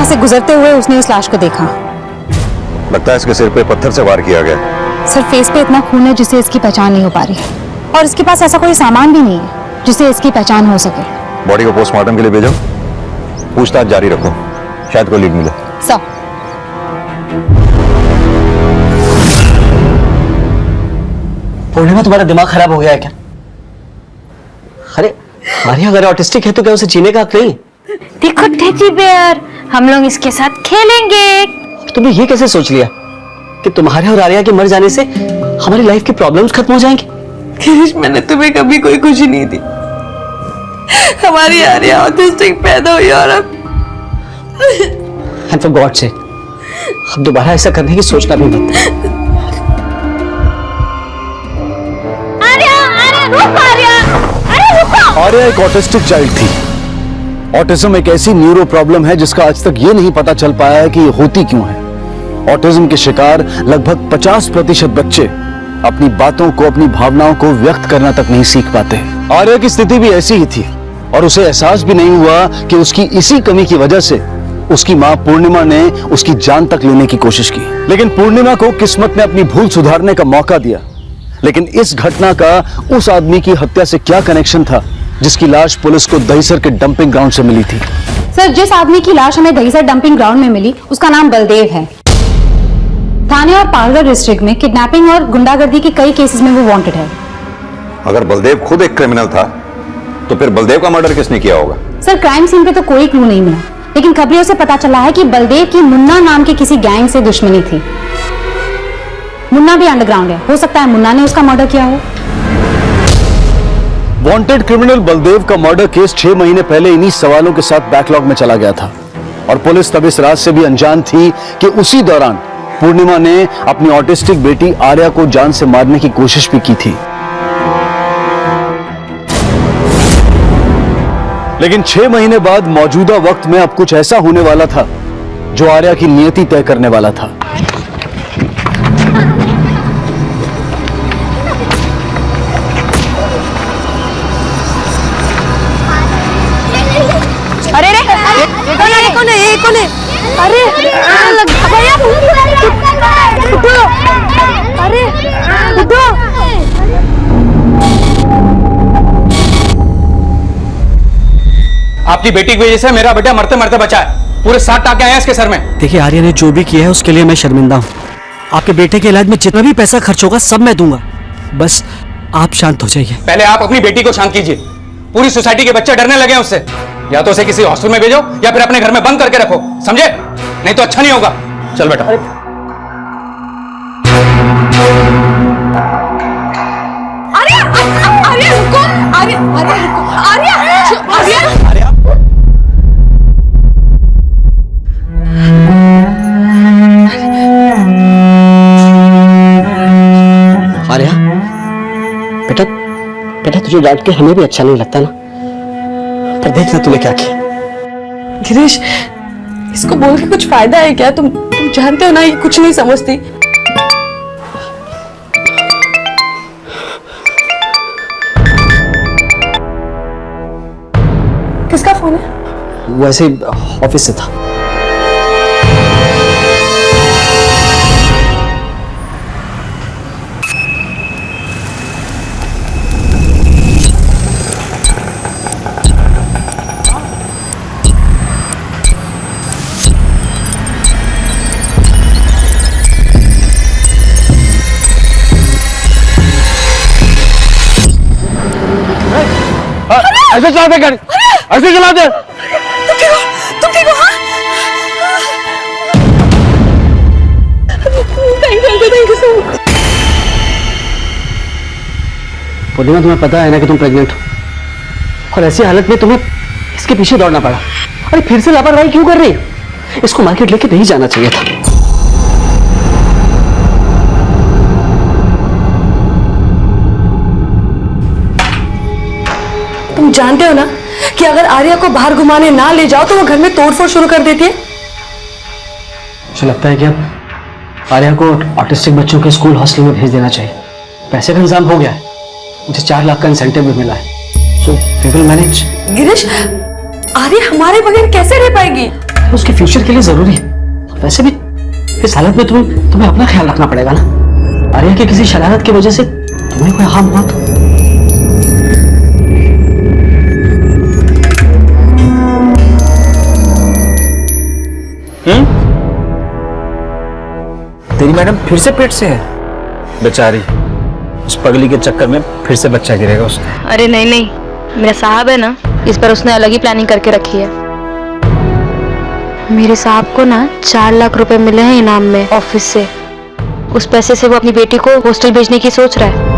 वहां से गुजरते हुए उसने उस लाश को देखा। लगता है इसके सिर पे पत्थर से वार किया गया। सर, फेस पे इतना खून है जिससे इसकी पहचान नहीं हो पा रही और इसके पास ऐसा कोई सामान भी नहीं है जिससे इसकी पहचान हो सके। बॉडी को पोस्टमार्टम के लिए भेजो, पूछताछ जारी रखो, शायद कोई लीड मिले। सर, पूर्णिमा तुम्हारा दिमाग खराब हो गया है क्या? अरे आर्या अगर ऑटिस्टिक है तो क्या उसे जीने का हक नहीं? देखो टेडी बेयर, हम लोग इसके साथ खेलेंगे। तुमने ये कैसे सोच लिया कि तुम्हारे और आर्या के मर जाने से हमारी लाइफ की प्रॉब्लम्स खत्म हो जाएंगी? गिरीश, मैंने तुम्हें कभी कोई खुशी नहीं दी। हमारी आर्या ऑटिस्टिक पैदा हुई और अब एंड फॉर गॉड से अब दोबारा ऐसा करने की सोचना भी मत। आर्या एक ऑटिस्टिक चाइल्ड थी। ऑटिज्म एक ऐसी न्यूरो प्रॉब्लम है जिसका आज तक ये नहीं पता चल पाया है कि ये होती क्यों है। ऑटिज्म के शिकार लगभग 50% बच्चे अपनी बातों को, अपनी भावनाओं को व्यक्त करना तक नहीं सीख पाते। आर्या की स्थिति भी ऐसी ही थी और उसे एहसास भी नहीं हुआ कि उसकी इसी कमी की वजह से उसकी मां पूर्णिमा ने उसकी जान तक लेने की कोशिश की। लेकिन पूर्णिमा को किस्मत ने अपनी भूल सुधारने का मौका दिया। लेकिन इस घटना का उस आदमी की हत्या से क्या कनेक्शन था जिसकी लाश पुलिस को दहीसर के डंपिंग ग्राउंड से मिली थी? सर, जिस आदमी की लाश हमें दहीसर डंपिंग ग्राउंड में मिली उसका नाम बलदेव है। थाने और पालघर डिस्ट्रिक्ट में किडनैपिंग और गुंडागर्दी के कई केसेस में वो वांटेड है। अगर बलदेव खुद एक क्रिमिनल था तो फिर बलदेव का मर्डर किसने किया होगा? सर, क्राइम सीन पे तो कोई क्लू नहीं मिला, लेकिन खबरों से पता चला है कि बलदेव की मुन्ना नाम के किसी गैंग से दुश्मनी थी। मुन्ना भी अंडरग्राउंड है, हो सकता है मुन्ना ने उसका मर्डर किया हो। वांटेड क्रिमिनल बलदेव का मर्डर केस 6 महीने पहले इन्हीं सवालों के साथ बैकलॉग में चला गया था और पुलिस तब इस राज से भी अनजान थी कि उसी दौरान पूर्णिमा ने अपनी ऑटिस्टिक बेटी आर्या को जान से मारने की कोशिश भी की थी। लेकिन 6 महीने बाद मौजूदा वक्त में अब कुछ ऐसा होने वाला था जो आर्या की नियति तय करने वाला था। अरे रे, कौन है? ये कौन है? अरे भैया, उठो! अरे उठो! आपकी बेटी की वजह से मेरा बेटा मरते मरते बचा है। पूरे 7 टाके आए हैं इसके सर में। देखिए आर्या ने जो भी किया है उसके लिए मैं शर्मिंदा हूँ। आपके बेटे के इलाज में जितना भी पैसा खर्च होगा सब मैं दूंगा, बस आप शांत हो जाइए। पहले आप अपनी बेटी को शांत कीजिए। पूरी सोसाइटी के बच्चे डरने लगे हैं उससे। या तो उसे किसी हॉस्टल में भेजो या फिर अपने घर में बंद करके रखो, समझे? नहीं तो अच्छा नहीं होगा। चल बेटा। अरे रुको! अरे रुको! आर्या! आर्या बेटा, बेटा तुझे डांट के हमें भी अच्छा नहीं लगता ना, पर देखना तूने क्या किया। गिरीश, इसको बोल के कुछ फायदा है क्या? तुम जानते हो ना ये कुछ नहीं समझती। किसका फोन है? वैसे ऑफिस से था। ऐसे चलाते गाड़ी, ऐसे चलाते। तुम ठीक हो? हाँ? Thank you so much. पूर्णिमा, तुम्हें पता है ना कि तुम प्रेग्नेंट हो और ऐसी हालत में तुम्हें इसके पीछे दौड़ना पड़ा। अरे फिर से लापरवाही क्यों कर रही हो? इसको मार्केट लेके नहीं जाना चाहिए था। तुम जानते हो ना कि अगर आर्या को बाहर घुमाने ना ले जाओ तो वो घर में तोड़फोड़ शुरू कर देती है। मुझे लगता है कि अब आर्या को ऑटिस्टिक बच्चों के स्कूल हॉस्टल में भेज देना चाहिए। पैसे का इंतजाम हो गया है, मुझे 4 लाख का इंसेंटिव भी मिला है, so we will manage. Girish, Arya हमारे बगैर कैसे रह पाएगी? उसके फ्यूचर के लिए जरूरी है। वैसे भी इस हालत में तुम्हें अपना ख्याल रखना पड़ेगा ना। आर्या की किसी शरारत की वजह से तुम्हें कोई हार्म हुआ तो। तेरी मैडम फिर से पेट से है बेचारी। उस पगली के चक्कर में फिर से बच्चा गिरेगा उसका। अरे नहीं नहीं, मेरा साहब है ना, इस पर उसने अलग ही प्लानिंग करके रखी है। मेरे साहब को ना 4 लाख रुपए मिले हैं इनाम में ऑफिस से। उस पैसे से वो अपनी बेटी को हॉस्टल भेजने की सोच रहा है।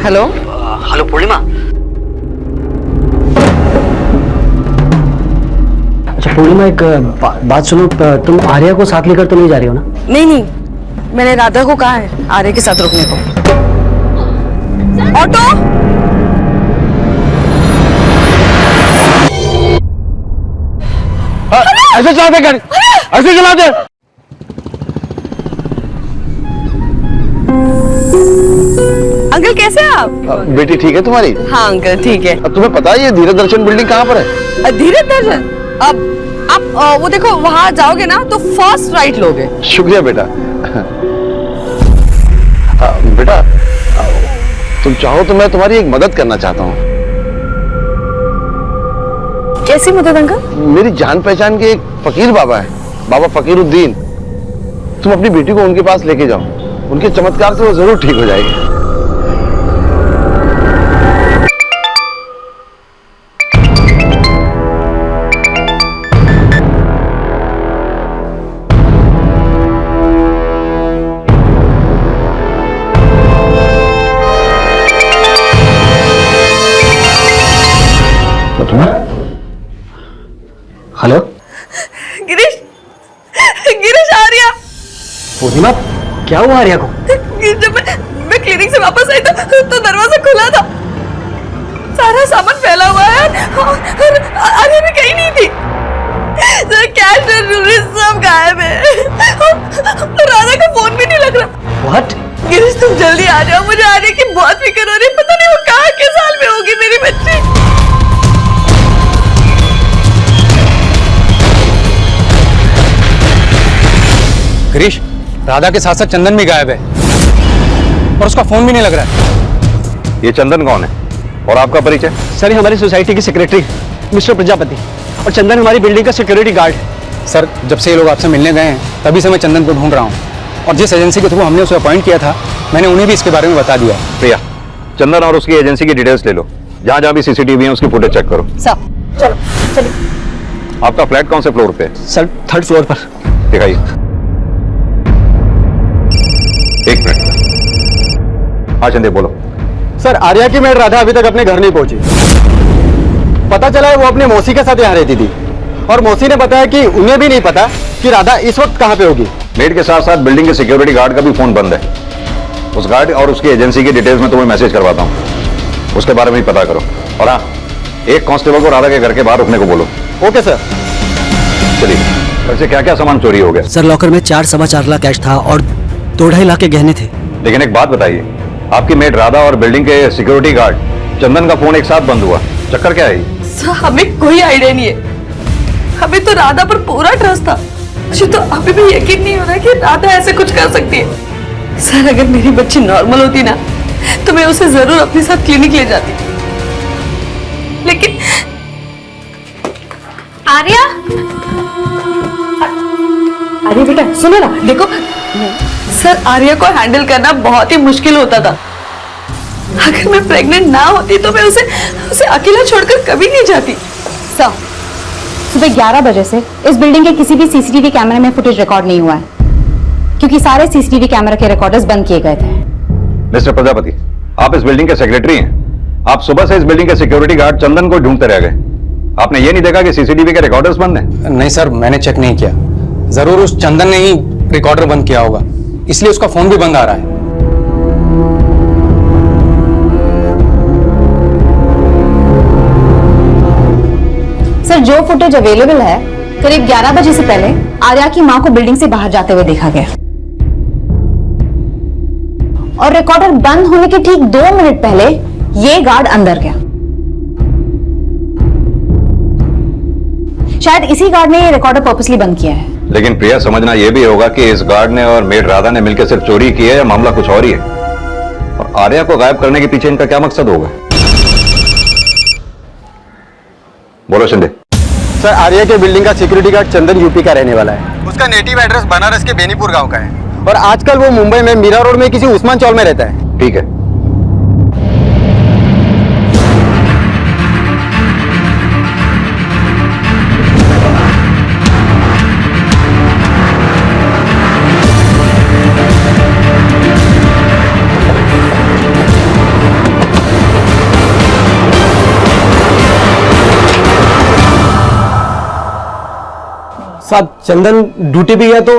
हेलो हेलो पूर्णिमा। अच्छा पूर्णिमा, एक बात सुनो, तुम आर्या को साथ लेकर तो नहीं जा रही हो ना? नहीं नहीं, मैंने राधा को कहा है आर्य के साथ रुकने को। ऑटो! ऐसे चलाते गाड़ी, ऐसे चलाते। अंकल कैसे हैं आप? बेटी ठीक है तुम्हारी? हाँ अंकल ठीक है। अब तुम्हें पता है ये धीरज दर्शन बिल्डिंग कहाँ पर है? धीरज दर्शन, अब आप वो देखो वहां जाओगे ना तो फर्स्ट राइट लोगे। शुक्रिया बेटा। बेटा तुम चाहो तो मैं तुम्हारी एक मदद करना चाहता हूँ। कैसी मदद अंकल? मेरी जान पहचान के एक फकीर बाबा है, बाबा फकीरुद्दीन। तुम अपनी बेटी को उनके पास लेके जाओ, उनके चमत्कार से वो जरूर ठीक हो जाएगी। हेलो गिरीश, गिरीश आर्या। पूर्णिमा, क्या हुआ आर्या को? जब मैं क्लिनिक से वापस आई तो दरवाजा खुला था, सारा सामान फैला हुआ है और आर्या भी कहीं नहीं थी। कैश और ज्वेलरी सब गायब है। राधा का फोन भी नहीं लग रहा। व्हाट? गिरीश तुम जल्दी आ जाओ, मुझे आर्या की बहुत फिक्र हो रही है। पता नहीं वो कहाँ के साल में होगी मेरी बच्ची। गिरीश, राधा के साथ साथ चंदन भी गायब है और उसका फोन भी नहीं लग रहा है। ये चंदन कौन है और आपका परिचय? सर, ये हमारी सोसाइटी की सेक्रेटरी मिस्टर प्रजापति, और चंदन हमारी बिल्डिंग का सिक्योरिटी गार्ड है। सर, जब से ये लोग आपसे मिलने गए हैं तभी से मैं चंदन को ढूंढ रहा हूँ, और जिस एजेंसी के थ्रू हमने उसे अपॉइंट किया था मैंने उन्हें भी इसके बारे में बता दिया। प्रिया, चंदन और उसकी एजेंसी की डिटेल्स ले लो। जहां जहां भी सीसीटीवी है उसकी फुटेज चेक करो। सर चलो चलिए। आपका फ्लैट कौन से फ्लोर पे है? सर, 3rd फ्लोर पर। दिखाइए। एक मिनट। हाँ चंदे बोलो। सर, आर्या की मेड राधा अभी तक अपने घर नहीं पहुंची। पता चला है वो अपनी मौसी के साथ यहाँ रहती थी, और मौसी ने बताया कि उन्हें भी नहीं पता कि राधा इस वक्त कहाँ पे होगी। मेड के साथ साथ बिल्डिंग के सिक्योरिटी गार्ड का भी फोन बंद है। उस गार्ड और उसकी एजेंसी की डिटेल्स में तुम्हें मैसेज करवाता हूँ, उसके बारे में भी पता करो। और हाँ, एक कांस्टेबल को राधा के घर के बाहर रुकने को बोलो। Okay sir. चलिए, वैसे क्या क्या सामान चोरी हो गया? सर, लॉकर में 4-4.25 लाख कैश था और 2-2.5 लाख के गहने थे। लेकिन एक बात बताइए, आपकी मेड राधा और बिल्डिंग के सिक्योरिटी गार्ड चंदन का फोन एक साथ बंद हुआ, चक्कर क्या है? सर, हमें कोई आइडिया नहीं है। हमें तो राधा पर पूरा ट्रस्ट था। मुझे तो अभी भी यकीन नहीं हो रहा कि राधा ऐसे कुछ कर सकती है। सर, अगर मेरी बच्ची नॉर्मल होती ना तो मैं उसे जरूर अपने साथ क्लिनिक ले जाती, लेकिन आर्या, अरे बेटा सुनो ना, देखो सर, आर्या को हैंडल करना बहुत ही मुश्किल होता था। अगर मैं प्रेग्नेंट ना होती तो मैं उसे अकेला छोड़कर कभी नहीं जाती। सर, सुबह 11 बजे से इस बिल्डिंग के किसी भी सीसीटीवी कैमरे में फुटेज रिकॉर्ड नहीं हुआ है, क्योंकि सारे सीसीटीवी कैमरा के रिकॉर्डर्स बंद किए गए थे। मिस्टर प्रजापति, आप इस बिल्डिंग के सेक्रेटरी हैं। आप सुबह से इस बिल्डिंग के सिक्योरिटी गार्ड चंदन को ढूंढते रह गए। आपने ये नहीं देखा कि सीसीटीवी के रिकॉर्डर्स बंद हैं? नहीं सर, मैंने चेक नहीं किया। जरूर उस चंदन ने ही रिकॉर्डर बंद किया होगा, इसलिए उसका फोन भी बंद आ रहा है। सर जो फुटेज अवेलेबल है करीब 11 बजे से पहले आर्या की मां को बिल्डिंग से बाहर जाते हुए देखा गया और रिकॉर्डर बंद होने के ठीक 2 मिनट पहले ये गार्ड अंदर गया। शायद इसी गार्ड ने ये रिकॉर्डर पर्पसली बंद किया है। लेकिन प्रिया समझना यह भी होगा कि इस गार्ड ने और मेड राधा ने मिलकर सिर्फ चोरी की है या मामला कुछ और ही है, और आर्या को गायब करने के पीछे इनका क्या मकसद होगा? बोलो शिंदे। सर, आर्या के बिल्डिंग का सिक्योरिटी गार्ड चंदन यूपी का रहने वाला है। उसका नेटिव एड्रेस बनारस के बेनीपुर गांव का है और आजकल वो मुंबई में मीरा रोड में किसी उस्मान चौल में रहता है। ठीक है। साहब चंदन ड्यूटी भी गया तो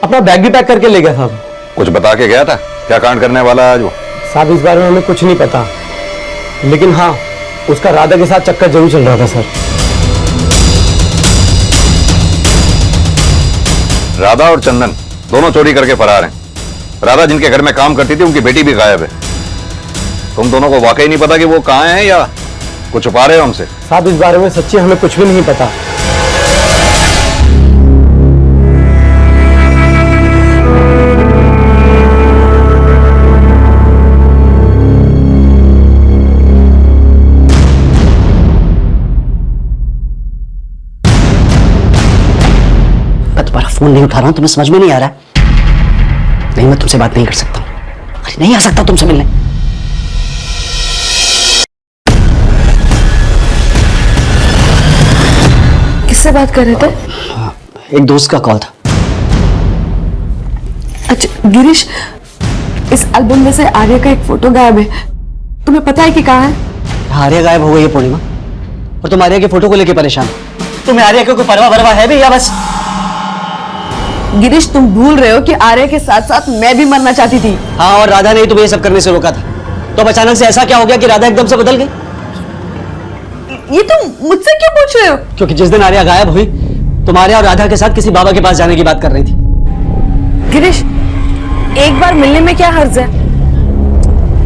अपना बैग भी पैक करके ले गया साहब। कुछ बता के गया था क्या कांड करने वाला है आज वो? साहब इस बारे में हमें कुछ नहीं पता, लेकिन हाँ उसका राधा के साथ चक्कर जरूर चल रहा था सर। राधा और चंदन दोनों चोरी करके फरार हैं। राधा जिनके घर में काम करती थी उनकी बेटी भी गायब है। तुम दोनों को वाकई नहीं पता कि वो कहाँ है या कुछ छुपा रहे हो हमसे? साहब इस बारे में सच्ची हमें कुछ भी नहीं पता। तुम्हारा फोन नहीं उठा रहा हूं, तुम्हें समझ में नहीं आ रहा? नहीं, मैं तुमसे बात नहीं कर सकता हूं। अरे नहीं आ सकता तुमसे मिलने। किससे बात कर रहे थे? एक दोस्त का कॉल था। अच्छा गिरीश, इस एल्बम में से आर्या का एक फोटो गायब है, तुम्हें पता है कि कहाँ है? आर्या गायब हो गई है पूर्णिमा, और तुम आर्या के फोटो को लेकर परेशान। तुम्हें आर्या की कोई परवाह वरवा है भी या बस? गिरीश, तुम भूल रहे हो कि आर्या के साथ साथ मैं भी मरना चाहती थी। हाँ, और राधा ने तुम्हें ये सब करने से रोका था। तो अब अचानक से ऐसा क्या हो गया कि राधा एकदम से बदल गई? ये तुम मुझसे क्यों पूछ रहे हो? क्योंकि जिस दिन आर्या गायब हुई तुम आर्या और राधा के साथ किसी बाबा के पास जाने की बात कर रही थी। गिरीश, एक बार मिलने में क्या हर्ज है?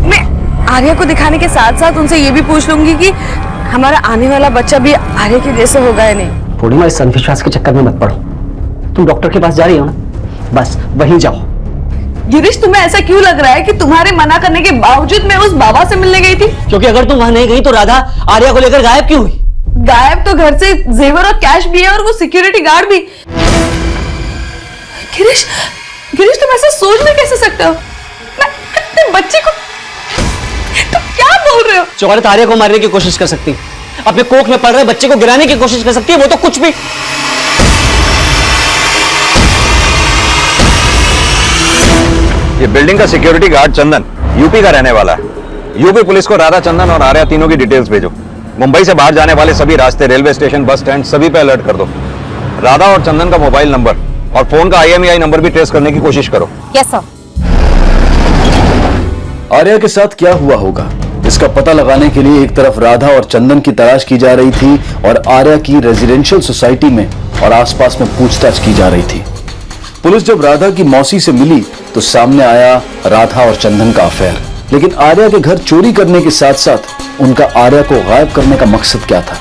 मैं आर्या को दिखाने के साथ साथ उनसे ये भी पूछ लूंगी कि हमारा आने वाला बच्चा भी आर्या के जैसे होगा या नहीं। पूर्णिमा, इस अंधविश्वास के चक्कर में मत पड़ो। तुम डॉक्टर के पास जा रही हो ना, बस वहीं जाओ। गिरीश, तुम्हें ऐसा क्यों लग रहा है कि तुम्हारे मना करने के बावजूद मैं उस बाबा से मिलने गई थी? क्योंकि अगर तुम वहां नहीं गई तो राधा आर्या को लेकर गायब क्यों हुई? गायब तो घर से जेवर और कैश भी है और वो सिक्योरिटी गार्ड भी। गिरीश, गिरीश तुम ऐसा सोच भी कैसे सकते हो? मैं अपने बच्चे को, तुम क्या बोल रहे हो? जो औरत आर्या को मारने की कोशिश कर सकती, अपने कोख में पड़ रहे बच्चे को गिराने की कोशिश कर सकती है, वो तो कुछ भी। ये बिल्डिंग का सिक्योरिटी गार्ड चंदन यूपी का रहने वाला है। यूपी पुलिस को राधा, चंदन और आर्या तीनों की डिटेल्स भेजो। मुंबई से बाहर जाने वाले सभी रास्ते, रेलवे स्टेशन, बस स्टैंड सभी पे अलर्ट कर दो। राधा और चंदन का मोबाइल नंबर और फोन का IMEI नंबर भी ट्रेस करने की कोशिश करो। Yes sir. आर्या के साथ क्या हुआ होगा, इसका पता लगाने के लिए एक तरफ राधा और चंदन की तलाश की जा रही थी और आर्या की रेजिडेंशियल सोसाइटी में और आसपास में पूछताछ की जा रही थी। पुलिस जब राधा की मौसी से मिली तो सामने आया राधा और चंदन का अफेयर। लेकिन आर्या के घर चोरी करने के साथ साथ उनका आर्या को गायब करने का मकसद क्या था?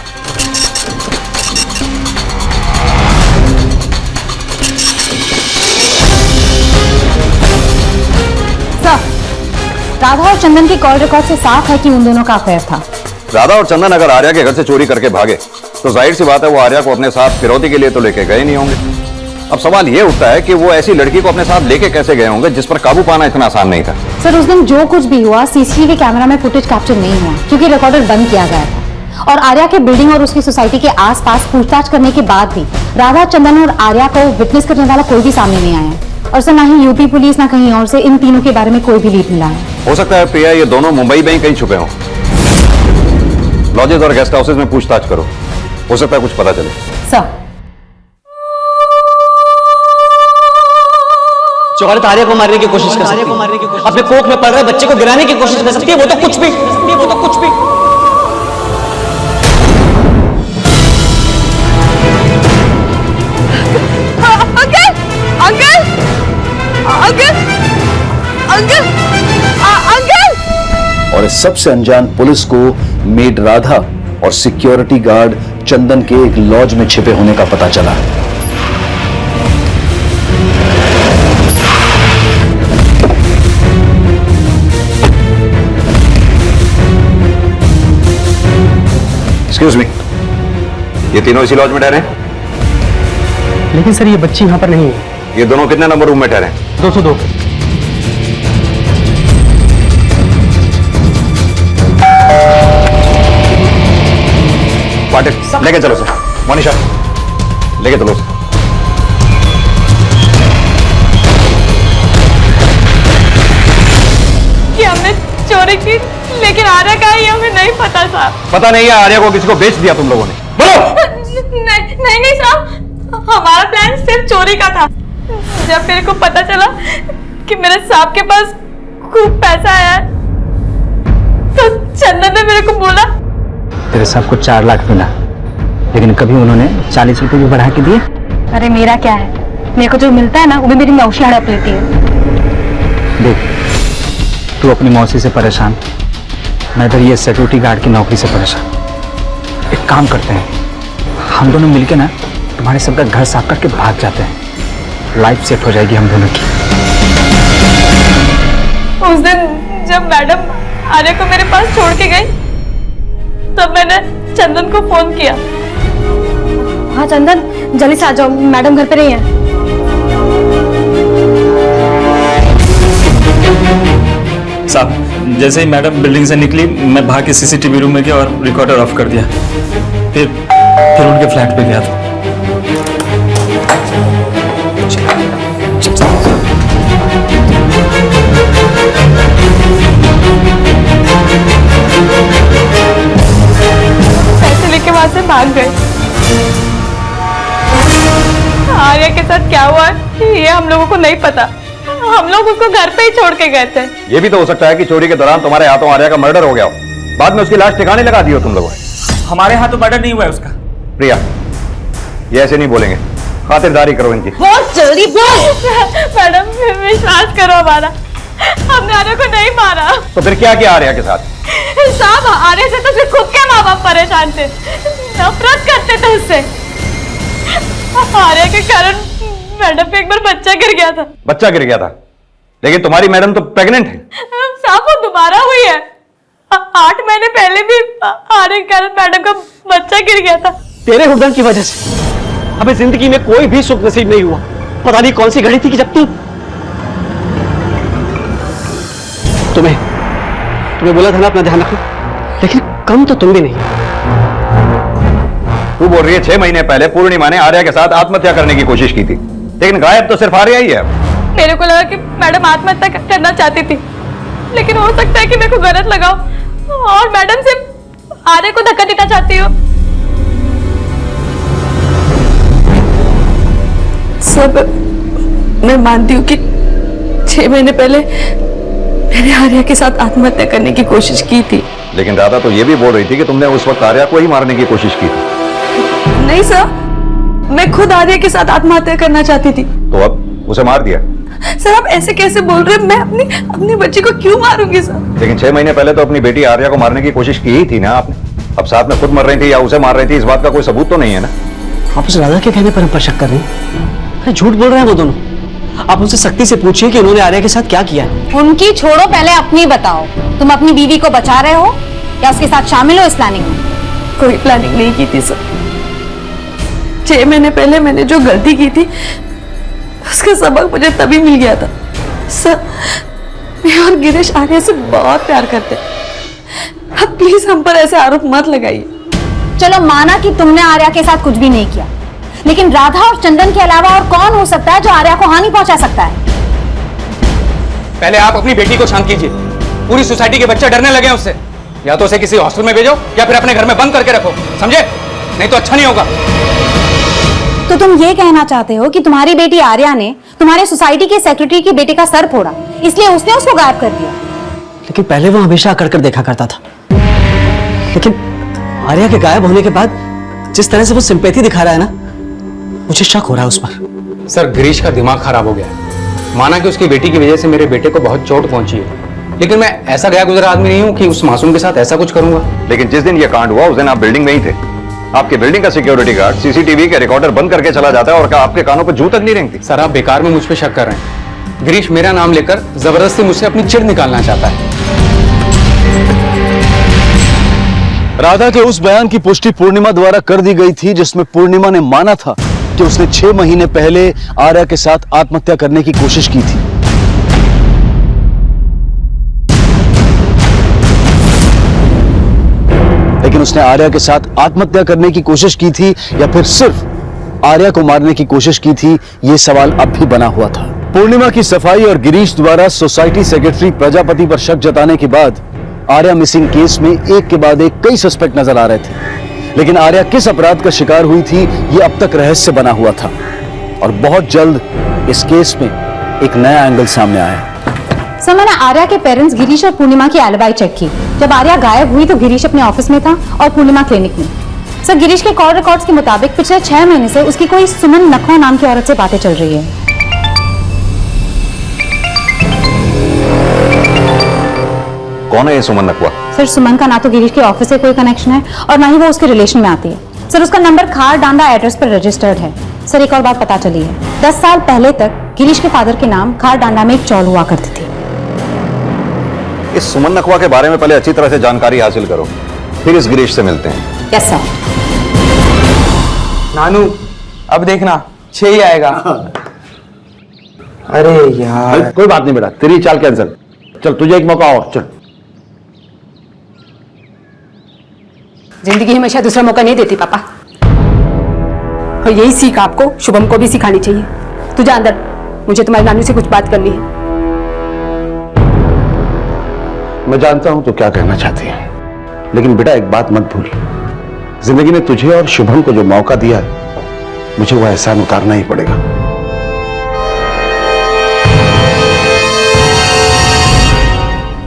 सर, राधा और चंदन की कॉल रिकॉर्ड से साफ है कि उन दोनों का अफेयर था। राधा और चंदन अगर आर्या के घर से चोरी करके भागे तो जाहिर सी बात है वो आर्या को अपने साथ फिरौती के लिए तो लेके गए नहीं होंगे। अब सवाल ये उठता है कि वो ऐसी लड़की को अपने साथ लेके कैसे गए होंगे जिस पर काबू पाना इतना आसान नहीं था। सर, उस दिन जो कुछ भी हुआ सीसीटीवी कैमरा में फुटेज कैप्चर नहीं हुआ क्योंकि रिकॉर्डर बंद किया गया था। और आर्या के बिल्डिंग और उसकी सोसाइटी के आसपास पूछताछ करने के बाद भी राधा, चंदन और आर्या को विटनेस करने वाला कोई भी सामने नहीं आया। और सर, ना ही यूपी पुलिस ना कहीं और से इन तीनों के बारे में कोई भी लीड मिला है। हो सकता है प्रिया ये दोनों मुंबई में ही कहीं छुपे हों। लॉजेस और गेस्ट हाउसेज में पूछताछ करो, हो सकता है कुछ पता चले। सर, जो औरत आर्या को मारने की कोशिश कर सकती है, अपने कोख में पड़ रहे बच्चे को गिराने की कोशिश कर सकती है, वो तो कुछ भी। सबसे अनजान पुलिस को मेड राधा और सिक्योरिटी गार्ड चंदन के एक लॉज में छिपे होने का पता चला। एक्सक्यूज मी, ये तीनों इसी लॉज में ठहरे हैं? लेकिन सर ये बच्ची यहां पर नहीं है। ये दोनों कितने नंबर रूम में ठहरे हैं? 202। पाटिल, लेके चलो सर। मनीषा, लेके चलो सर। कि हमने चोरी की, लेकिन आर्या का है ये हमें नहीं पता साहब। पता नहीं है आर्या को किसी को बेच दिया तुम लोगों ने? बोलो। नहीं साहब, हमारा प्लान सिर्फ चोरी का था। जब मेरे को पता चला कि मेरे साहब के पास खूब पैसा आया है, तो चंदन ने मेरे को बोला। तेरे साहब को 4 लाख मिला, लेकिन कभी उन्होंने 40 रुपए भी बढ़ा के दिए? अरे मेरा क्या है, मेरे को जो मिलता है ना वो भी मेरी मौसी हड़प लेती है। देख, तू अपनी मौसी से परेशान, मैं इधर ये सिक्योरिटी गार्ड की नौकरी से परेशान। एक काम करते हैं, हम दोनों मिलके ना तुम्हारे सबका घर साफ करके भाग जाते हैं। लाइफ सेट हो जाएगी हम दोनों की। उस दिन जब मैडम आर्या को मेरे पास छोड़ के गई, तब मैंने चंदन को फोन किया। हाँ चंदन, जल्दी से आ जाओ, मैडम घर पे नहीं है। साहब, जैसे ही मैडम बिल्डिंग से निकली, मैं भाग के सीसीटीवी रूम में गया और रिकॉर्डर ऑफ कर दिया। फिर उनके फ्लैट पे गया था। पैसे लेके वहां से भाग गए। आर्या के साथ क्या हुआ ये हम लोगों को नहीं पता। हम लोग उसको घर पे ही छोड़ के गए थे। ये भी तो हो सकता है कि चोरी के दौरान तुम्हारे हाथों आर्या का मर्डर हो गया हो, बाद में उसकी लाश ठिकाने लगा दी हो तुम लोगों ने। हमारे हाथ तो मर्डर नहीं हुआ है उसका। प्रिया, ये ऐसे नहीं बोलेंगे, खातिरदारी करो इनकी। बहुत जल्दी बोल। मैडम विश्वास करो हमारा, हमने आर्या को नहीं मारा। तो फिर क्या किया आर्या के साथ? साहब, आर्या से तो सिर्फ खुद के माँ बाप परेशान थे, नफरत करते थे उससे। आर्या के कारण मैडम पे एक बार बच्चा गिर गया था। बच्चा गिर गया था, लेकिन तुम्हारी मैडम तो प्रेग्नेंट है। साहब वो दोबारा हुई है। 8 महीने पहले भी आर्या के कारण मैडम का बच्चा गिर गया था। तेरे हुक्म की वजह से हमें जिंदगी में कोई भी सुख नसीब नहीं हुआ। पता नहीं कौन सी घड़ी थी कि जब तुम्हें बोला था ना अपना ध्यान रखो, लेकिन कम तो तुम भी नहीं। तू बोल रही है 6 महीने पहले पूर्णिमा ने आर्या के साथ आत्महत्या करने की कोशिश की थी, लेकिन गायब तो सिर्फ आर्या ही है। मेरे को लगा कि मैडम आत्महत्या करना चाहती थी, लेकिन हो सकता है कि मेरे को गलत लगा हो और मैडम सिर्फ आर्या को धक्का देना चाहती हो। सब मैं मानती हूँ कि 6 महीने पहले मैंने आर्या के साथ आत्महत्या करने की कोशिश की थी। लेकिन राधा तो ये भी बोल रही थी कि तुमने उस वक्त आर्या को ही मारने की कोशिश की थी। नहीं सर, मैं खुद आर्या के साथ आत्महत्या करना चाहती थी। तो अब उसे मार दिया? सर आप ऐसे कैसे बोल रहे हैं? मैं अपनी बच्ची को क्यों मारूंगी सर? लेकिन 6 महीने पहले तो अपनी बेटी आर्या को मारने की कोशिश की ही थी ना आपने। अब साथ में खुद मर रही थी या उसे मार रही थी, इस बात का कोई सबूत तो नहीं है ना। आप उस राधा के कहने पर हम पर शक कर रहे हैं? अरे झूठ बोल रहे हैं वो दोनों। आप उनसे सख्ती से पूछिए कि उन्होंने आर्या के साथ क्या किया है। उनकी छोड़ो, पहले अपनी बताओ। तुम अपनी बीवी को बचा रहे हो या उसके साथ शामिल हो इस प्लानिंग में? कोई प्लानिंग नहीं की थी सर। 6 महीने पहले मैंने जो गलती की थी उसका सबक मुझे तभी मिल गया था। सर, मैं और गिरीश आर्या से बहुत प्यार करते हैं। अब प्लीज हम पर ऐसे आरोप मत लगाइए। चलो माना कि तुमने आर्या के साथ कुछ भी नहीं किया, लेकिन राधा और चंदन के अलावा और कौन हो सकता है जो आर्या को हानि पहुंचा सकता है? पहले आप अपनी बेटी को शांत कीजिए। पूरी सोसाइटी के बच्चे डरने लगे हैं उससे। या तो उसे किसी हॉस्टल में भेजो या फिर अपने घर में बंद करके रखो, समझे? नहीं तो अच्छा नहीं होगा। तो तुम ये कहना चाहते हो कि तुम्हारी बेटी आर्या ने तुम्हारे सोसाइटी के सेक्रेटरी की बेटे का सर फोड़ा, इसलिए उसने उसको गायब कर दिया? लेकिन पहले वो हमेशा आकर कर देखा करता था, लेकिन आर्या के गायब होने के बाद जिस तरह से वो सिंपैथी दिखा रहा है ना, मुझे शक हो रहा है उस पर। सर, गिरीश का दिमाग खराब हो गया है। माना कि उसकी बेटी की वजह से मेरे बेटे को बहुत चोट पहुंची है, लेकिन मैं ऐसा गया गुजरा आदमी नहीं हूं कि उस मासूम के साथ ऐसा कुछ करूंगा। लेकिन जिस दिन ये कांड हुआ उस दिन आप बिल्डिंग में ही थे। आपके बिल्डिंग का सिक्योरिटी गार्ड सीसीटीवी के रिकॉर्डर बंद करके चला जाता है और क्या आपके कानों पर जू तक नहीं रेंगती? सर आप बेकार में मुझ पे शक कर रहे हैं। गिरीश मेरा नाम लेकर जबरदस्ती मुझसे अपनी चिढ़ निकालना चाहता है। राधा के उस बयान की पुष्टि पूर्णिमा द्वारा कर दी गई थी जिसमें पूर्णिमा ने माना था कि उसने 6 महीने पहले आर्या के साथ आत्महत्या करने की कोशिश की थी। लेकिन उसने आर्या के साथ आत्महत्या करने की कोशिश की थी या फिर सिर्फ आर्या को मारने की कोशिश की थी, यह सवाल अब भी बना हुआ था। पूर्णिमा की सफाई और गिरीश द्वारा सोसाइटी सेक्रेटरी प्रजापति पर शक जताने के बाद आर्या मिसिंग केस में एक के बाद एक कई सस्पेक्ट नजर आ रहे थे, लेकिन आर्या किस अपराध का शिकार हुई थी यह अब तक रहस्य बना हुआ था और बहुत जल्द इस केस में एक नया एंगल सामने आया। सर मैंने आर्या के पेरेंट्स गिरीश और पूर्णिमा की एलिबाई चेक की। जब आर्या गायब हुई तो गिरीश अपने ऑफिस में था और पूर्णिमा क्लिनिक में। सर गिरीश के कॉल रिकॉर्ड्स के मुताबिक पिछले 6 महीने से उसकी कोई सुमन नखवा नाम की औरत से बातें चल रही है। कौन है ये सुमन नकवा? सर सुमन का ना तो गिरीश के ऑफिस से कोई कनेक्शन है और ना ही वो उसके रिलेशन में आती है। सर उसका नंबर खार डांडा एड्रेस पर रजिस्टर्ड है। सर एक और बात पता चली है, 10 साल पहले तक गिरीश के फादर के नाम खार डांडा में एक चौल हुआ करती थी। इस सुमन नकवा के बारे में पहले अच्छी तरह से जानकारी हासिल करो, फिर इस गिरीश से मिलते हैं। Yes sir. नानू अब देखना 6 ही आएगा। अरे यार कोई बात नहीं बेटा, तेरी चाल कैंसिल। चल तुझे एक मौका और, चल। जिंदगी हमेशा दूसरा मौका नहीं देती पापा, और यही सीख आपको शुभम को भी सिखानी चाहिए। तू जा अंदर, मुझे तुम्हारे नानू से कुछ बात करनी है। मैं जानता हूं तू क्या कहना चाहती है, लेकिन बेटा एक बात मत भूल, जिंदगी ने तुझे और शुभम को जो मौका दिया है, मुझे वो एहसान उतारना ही पड़ेगा।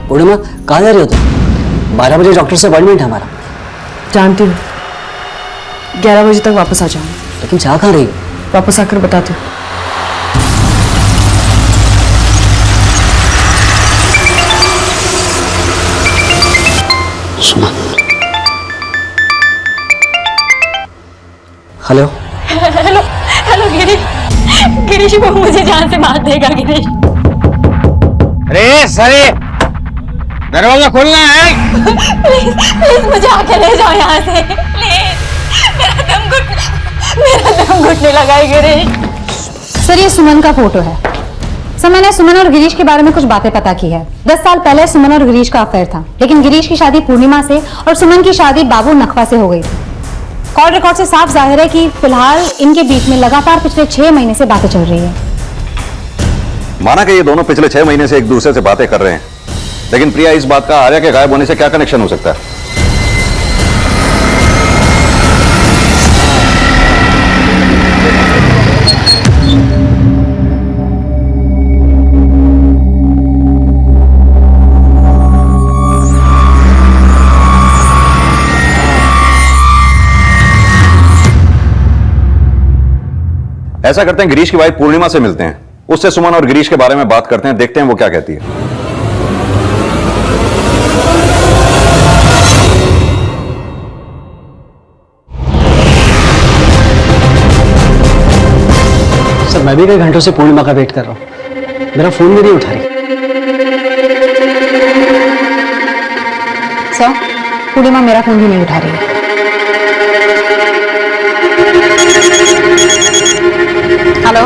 पूर्णिमा कहाँ जा रही हो तुम? 12 बजे डॉक्टर से अपॉइंटमेंट है हमारा। जानती हूँ, 11 बजे तक वापस आ जाऊंगी। लेकिन चाह कहाँ रही हो? वापस आकर बताती हूँ। Suman. Hello hello hello Girish, Girish वो मुझे जान से मार देगा गिरीश। अरे सरे दरवाजा खोलना है। प्लीज मुझे आके ले जाओ यहाँ से प्लीज। मेरा दम घुटने लगा है गिरीश। सर ये सुमन का फोटो है। सर मैंने सुमन और गिरीश के बारे में कुछ बातें पता की है। 10 साल पहले सुमन और गिरीश का अफेयर था, लेकिन गिरीश की शादी पूर्णिमा से और सुमन की शादी बाबू नखवा से हो गई थी। कॉल रिकॉर्ड से साफ जाहिर है कि फिलहाल इनके बीच में लगातार पिछले 6 महीने से बातें चल रही है। माना कि ये दोनों पिछले 6 महीने से एक दूसरे से बातें कर रहे हैं, लेकिन प्रिया इस बात का आर्या के गायब होने से क्या कनेक्शन हो सकता है? ऐसा करते हैं, गिरीश की वाइफ पूर्णिमा से मिलते हैं, उससे सुमन और गिरीश के बारे में बात करते हैं, देखते हैं वो क्या कहती है। सर मैं भी कई घंटों से पूर्णिमा का वेट कर रहा हूँ, मेरा फोन भी नहीं उठा रही। सर पूर्णिमा मेरा फोन भी नहीं उठा रही है। हेलो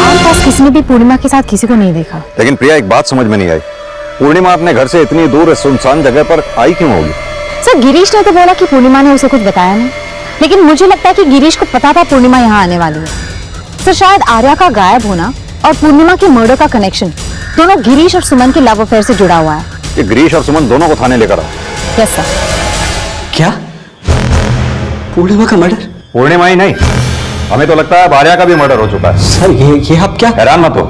आसपास किसी ने भी पूर्णिमा के साथ किसी को नहीं देखा। लेकिन प्रिया एक बात समझ में नहीं आई, पूर्णिमा अपने घर से इतनी दूर इस सुनसान जगह पर आई क्यों होगी? सर गिरीश ने तो बोला कि पूर्णिमा ने उसे कुछ बताया नहीं, लेकिन मुझे लगता है कि गिरीश को पता था पूर्णिमा यहाँ आने वाली है। सर शायद आर्या का गायब होना और पूर्णिमा के मर्डर का कनेक्शन दोनों गिरीश और सुमन के लव अफेयर से जुड़ा हुआ है। ये गिरीश और सुमन दोनों को थाने लेकर आओ। Yes sir. क्या? पूर्णिमा का मर्डर? पूर्णिमा ही नहीं, हमें तो लगता है अब आर्या का भी मर्डर हो चुका है। सर ये आप क्या? हैरान मत हो,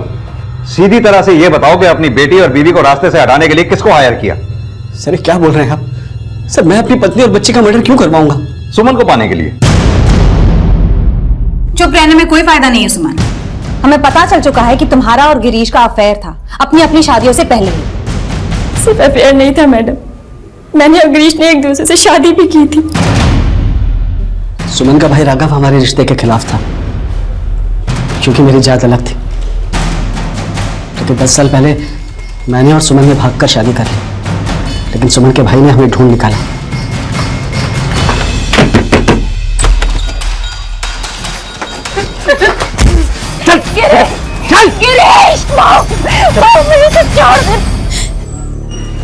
सीधी तरह से ये बताओ कि अपनी बेटी और बीवी को रास्ते से हटाने के लिए किसको हायर किया? सर क्या बोल रहे हैं आप? सर मैं अपनी पत्नी और बच्चे का मर्डर क्यों करवाऊंगा? सुमन को पाने के लिए। चुप रहने में कोई फायदा नहीं है सुमन। हमें पता चल चुका है कि तुम्हारा और गिरीश का अफेयर था अपनी अपनी शादियों से पहले ही। सिर्फ अफेयर नहीं था मैडम, मैंने और गिरीश ने एक दूसरे से शादी भी की थी। सुमन का भाई राघव हमारे रिश्ते के खिलाफ था क्योंकि मेरी जात अलग थी। क्योंकि 10 साल पहले मैंने और सुमन ने भागकर शादी कर ली, लेकिन सुमन के भाई ने हमें ढूंढ निकाला।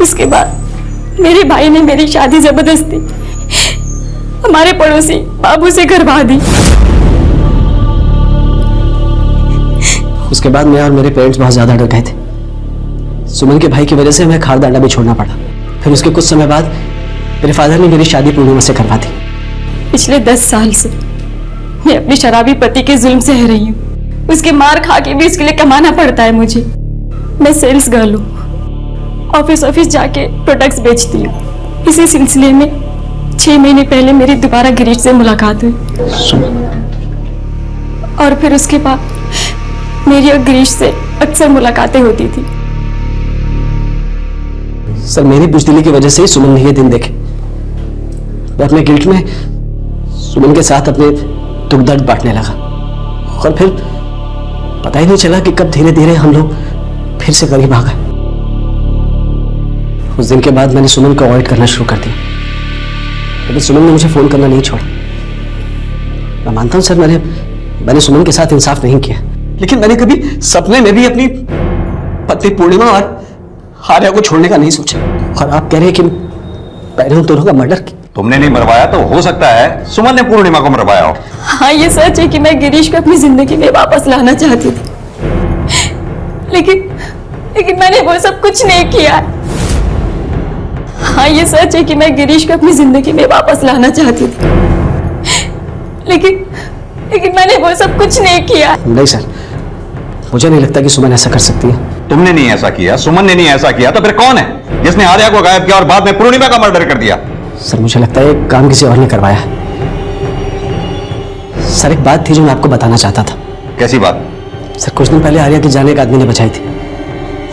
उसके बाद मेरे भाई ने मेरी शादी जबरदस्ती हमारे पड़ोसी बाबू से करवा दी। उसके बाद मैं और मेरे पेरेंट्स बहुत ज्यादा डर गए थे। सुमन के भाई की वजह से हमें खारदांडा भी छोड़ना पड़ा। फिर उसके कुछ समय बाद मेरे फादर ने मेरी शादी पूर्णिमा से करवा दी। पिछले 10 साल से मैं अपने शराबी पति के जुल्म सह रही हूँ। उसके मार खा के भी उसके लिए कमाना पड़ता है मुझे। मैं सेल्स गर्ल हूँ, ऑफिस जाके प्रोडक्ट्स बेचती हूँ। इसी सिलसिले में 6 महीने पहले मेरी दोबारा गिरीश से मुलाकात हुई और फिर उसके बाद मेरी और गिरीश से अक्सर मुलाकातें होती थी। सर मेरी बुजदिली की वजह से ही सुमन ने ये दिन देखे। मैं अपने गिल्ट में सुमन के साथ अपने दुख दर्द बांटने लगा और फिर पता ही नहीं चला कि कब धीरे धीरे हम लोग फिर से करीब आ गए। उस दिन के बाद मैंने सुमन को अवॉइड करना शुरू कर दिया, लेकिन सुमन ने मुझे फोन करना नहीं छोड़ा। मैं मानता हूं सर मैंने सुमन के साथ इंसाफ नहीं किया, लेकिन मैंने कभी सपने में भी अपनी पत्नी पूर्णिमा और आर्या को छोड़ने का नहीं सोचा। और आप कह रहे हैं कि मैंने उन दोनों का मर्डर किया? तुमने नहीं मरवाया तो हो सकता है सुमन ने पूर्णिमा को मरवाया हो। हाँ ये सच है कि मैं गिरीश को अपनी जिंदगी में वापस लाना चाहती थी, लेकिन मैंने वो सब कुछ नहीं किया। हाँ ये सच है कि मैं गिरीश को अपनी जिंदगी में वापस लाना चाहती थी, लेकिन मैंने वो सब कुछ नहीं किया। नहीं सर, मुझे नहीं लगता कि सुमन ऐसा कर सकती है। तुमने नहीं ऐसा किया, सुमन ने नहीं ऐसा किया, तो फिर कौन है जिसने आर्या को गायब किया और बाद में पूर्णिमा का मर्डर कर दिया? सर मुझे लगता है काम किसी और ने करवाया है। सर एक बात थी जो मैं आपको बताना चाहता था। कैसी बात? सर कुछ दिन पहले आर्या की जान एक आदमी ने बचाई थी।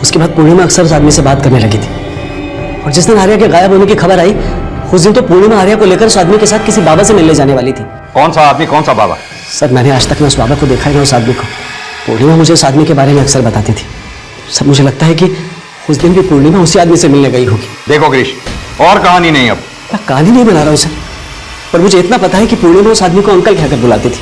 उसके बाद पूर्णिमा अक्सर उस आदमी से बात करने लगी थी, और जिस दिन आर्या के गायब होने की खबर आई उस दिन तो पूर्णिमा आर्या को लेकर उस आदमी के साथ किसी बाबा से मिलने जाने वाली थी। कौन सा आदमी, कौन सा बाबा? सर मैंने आज तक ना उस बाबा को देखा है ना उस आदमी को। पूर्णिमा मुझे उस आदमी के बारे में अक्सर बताती थी। सर मुझे लगता है कि उस दिन भी पूर्णिमा उसी आदमी से मिलने गई होगी। देखो गिरीश, और कहानी नहीं। अब मैं कहानी नहीं बना रहा हूँ सर, पर मुझे इतना पता है कि पूर्णिमा उस आदमी को अंकल कहकर बुलाती थी।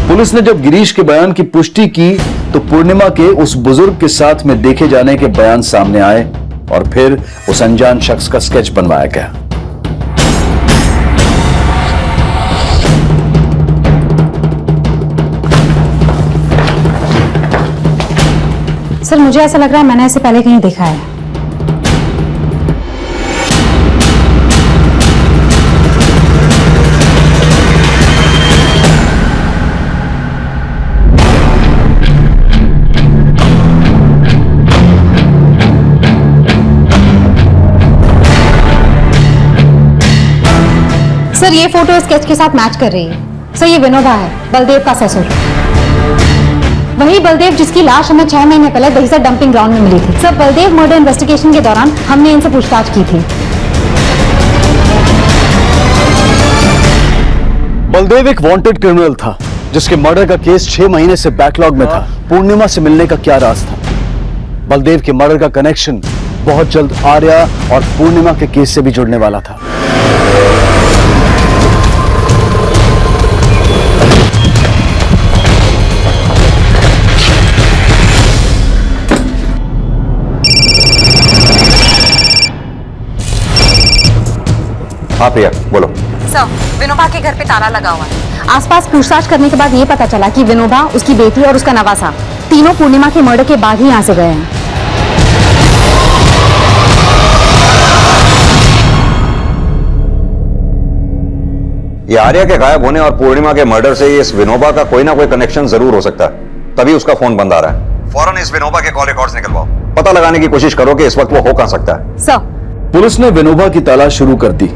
पुलिस ने जब गिरीश के बयान की पुष्टि की तो पूर्णिमा के उस बुजुर्ग के साथ में देखे जाने के बयान सामने आए और फिर उस अनजान शख्स का स्केच बनवाया गया। सर मुझे ऐसा लग रहा है मैंने इसे पहले कहीं देखा है। सर ये फोटो स्केच के साथ मैच कर रही है। सर ये विनोबा है, बलदेव का ससुर। वही बलदेव जिसकी लाश हमें 6 महीने पहले दहीसर डंपिंग ग्राउंड में मिली थी। सर बलदेव मर्डर इन्वेस्टिगेशन के दौरान हमने इनसे पूछताछ की थी। बलदेव एक वांटेड क्रिमिनल था जिसके मर्डर का केस 6 महीने से बैकलॉग में था। पूर्णिमा से मिलने का क्या राज था? बलदेव के मर्डर का कनेक्शन बहुत जल्द आर्या और पूर्णिमा के केस से भी जुड़ने वाला था। हाँ प्रिया बोलो। सर विनोबा के घर पे ताला लगा हुआ है। आसपास पूछताछ करने के बाद ये पता चला कि विनोबा, उसकी बेटी और उसका नवासा तीनों पूर्णिमा के मर्डर के बाद ही यहाँ से गए हैं। ये आर्या के गायब होने और पूर्णिमा के मर्डर से इस विनोबा का कोई ना कोई कनेक्शन जरूर हो सकता है, तभी उसका फोन बंद आ रहा है। फौरन इस विनोबा के कॉल रिकॉर्ड्स निकलवाओ, पता लगाने की कोशिश करो कि इस वक्त वो हो कहां सकता है। सर पुलिस ने विनोबा की तलाश शुरू कर दी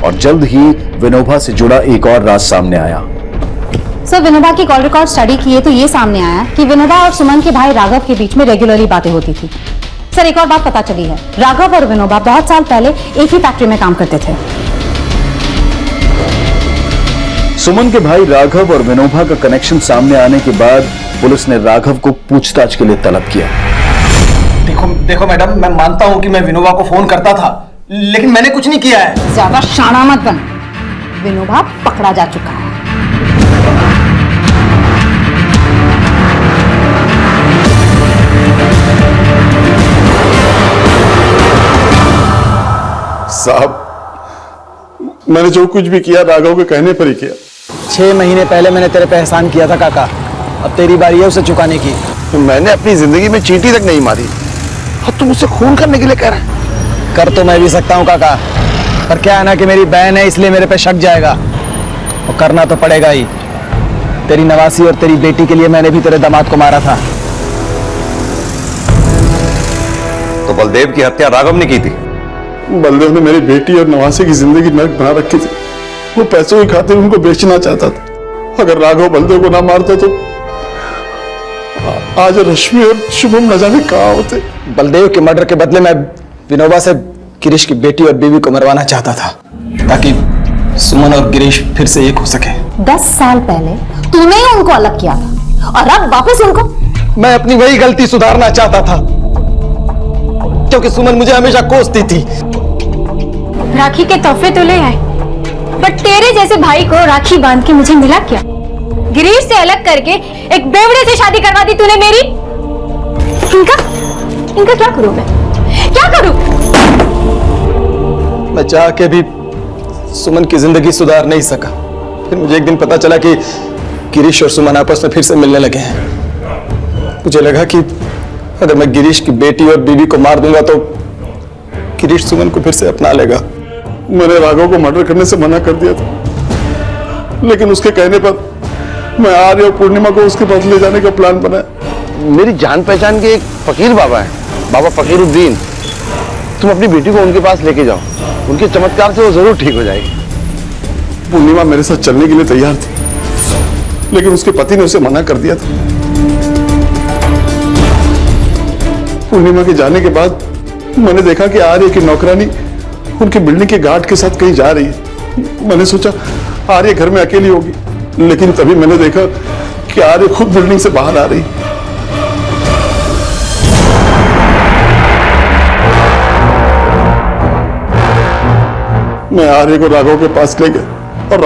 और जल्द ही विनोबा से जुड़ा एक और राज सामने आया। सर, विनोबा की कॉल रिकॉर्ड स्टडी किए तो ये सामने आया कि विनोबा और सुमन के भाई राघव के बीच में रेगुलरली बातें होती थी। सर, एक और बात पता चली है, राघव और विनोबा बहुत साल पहले एक ही फैक्ट्री में काम करते थे। सुमन के भाई राघव और विनोबा का कनेक्शन सामने आने के बाद पुलिस ने राघव को पूछताछ के लिए तलब किया। देखो मैडम, मैं मानता हूं कि मैं विनोबा को फोन करता था, लेकिन मैंने कुछ नहीं किया है। ज्यादा शाना मत बन, विनोबा पकड़ा जा चुका है। साहब, मैंने जो कुछ भी किया राघव के कहने पर ही किया। 6 महीने पहले मैंने तेरे पे एहसान किया था काका, अब तेरी बारी है उसे चुकाने की। तो मैंने अपनी जिंदगी में चींटी तक नहीं मारी और तुम मुझसे खून करने के लिए कह रहे हैं? कर तो मैं भी सकता हूँ काका, पर क्या है ना कि मेरी बहन है, इसलिए मेरे पे शक जाएगा और करना तो पड़ेगा ही। तेरी नवासी और तेरी बेटी के लिए मैंने भी तेरे दामाद को मारा था। तो बलदेव की हत्या राघव ने की थी? बलदेव ने मेरी बेटी और नवासी की जिंदगी नरक बना रखी थी। वो पैसों की खातिर उनको बेचना चाहता था। अगर राघव बलदेव को ना मारता तो आज रश्मि और शुभम न जाने कहाँ होते। बलदेव के मर्डर के बदले मैं विनोबा से गिरीश की बेटी और बीवी को मरवाना चाहता था, ताकि सुमन और गिरीश फिर से एक हो सके। 10 साल पहले तूने ही उनको अलग किया था और अब वापस उनको। मैं अपनी वही गलती सुधारना चाहता था, क्योंकि सुमन मुझे हमेशा कोसती थी। राखी के तोहफे तो ले आए, बट तेरे जैसे भाई को राखी बांध के मुझे मिला क्या? गिरीश से अलग करके एक बेवड़े से शादी करवा दी तूने मेरी। इनका क्या करूं मैं? क्या करूं? मैं चाह के भी सुमन की जिंदगी सुधार नहीं सका। फिर मुझे एक दिन पता चला कि गिरीश और सुमन आपस में फिर से मिलने लगे हैं। मुझे लगा कि अगर मैं गिरीश की बेटी और बीवी को मार दूंगा तो गिरीश सुमन को फिर से अपना लेगा। मैंने राघव को मर्डर करने से मना कर दिया था, लेकिन उसके कहने पर मैं आर्य और पूर्णिमा को उसके पास ले जाने का प्लान बनाया। मेरी जान पहचान के एक फकीर बाबा है, बाबा फकीरुद्दीन। तुम अपनी बेटी को उनके पास लेके जाओ, उनके चमत्कार से वो जरूर ठीक हो जाएगी। पूर्णिमा मेरे साथ चलने के लिए तैयार थी, लेकिन उसके पति ने उसे मना कर दिया था। पूर्णिमा के जाने के बाद मैंने देखा कि आर्य की नौकरानी उनकी बिल्डिंग के गार्ड के साथ कहीं जा रही है। मैंने सोचा आर्य घर में अकेली होगी, लेकिन तभी मैंने देखा कि आर्य खुद बिल्डिंग से बाहर आ रही। मैं आर्य को राघव के पास ले गया और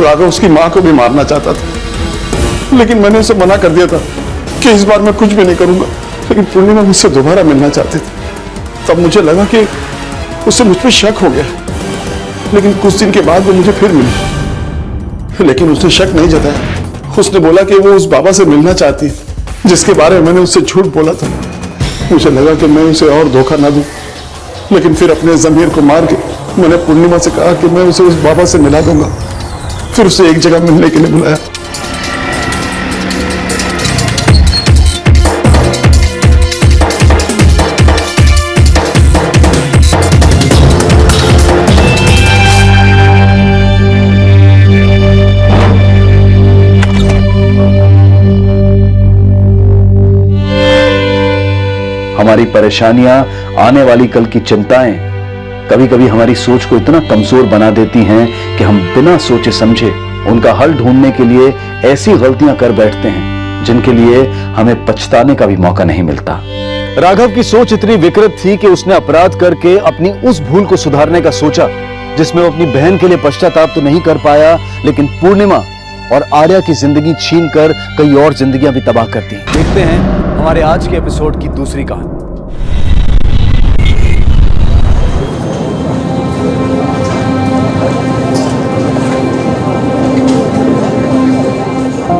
राघव उसकी मां को भी मारना चाहता था, लेकिन मैंने उसे मना कर दिया था कि इस बार मैं कुछ भी नहीं करूंगा। लेकिन पूर्णिमा मुझसे दोबारा मिलना चाहती थी। तब मुझे लगा कि उससे मुझ पर शक हो गया, लेकिन कुछ दिन के बाद वो मुझे फिर मिली, लेकिन उसने शक नहीं जताया। उसने बोला कि वो उस बाबा से मिलना चाहती है, जिसके बारे में मैंने उससे झूठ बोला था। मुझे लगा कि मैं उसे और धोखा ना दूं, लेकिन फिर अपने ज़मीर को मार के मैंने पूर्णिमा से कहा कि मैं उसे उस बाबा से मिला दूंगा। फिर उसे एक जगह मिलने के लिए बुलाया। हमारी परेशानियां, आने वाली कल की चिंताएं कभी कभी हमारी सोच को इतना कमजोर बना देती हैं कि हम बिना सोचे समझे उनका हल ढूंढने के लिए ऐसी गलतियां कर बैठते हैं जिनके लिए हमें पछताने का भी मौका नहीं मिलता। राघव की सोच इतनी विकृत थी कि उसने अपराध करके अपनी उस भूल को सुधारने का सोचा जिसमें वो अपनी बहन के लिए पश्चाताप तो नहीं कर पाया, लेकिन पूर्णिमा और आर्या की जिंदगी छीनकर कई और जिंदगियां भी तबाह कर दी। देखते हैं हमारे आज के एपिसोड की दूसरी कहानी।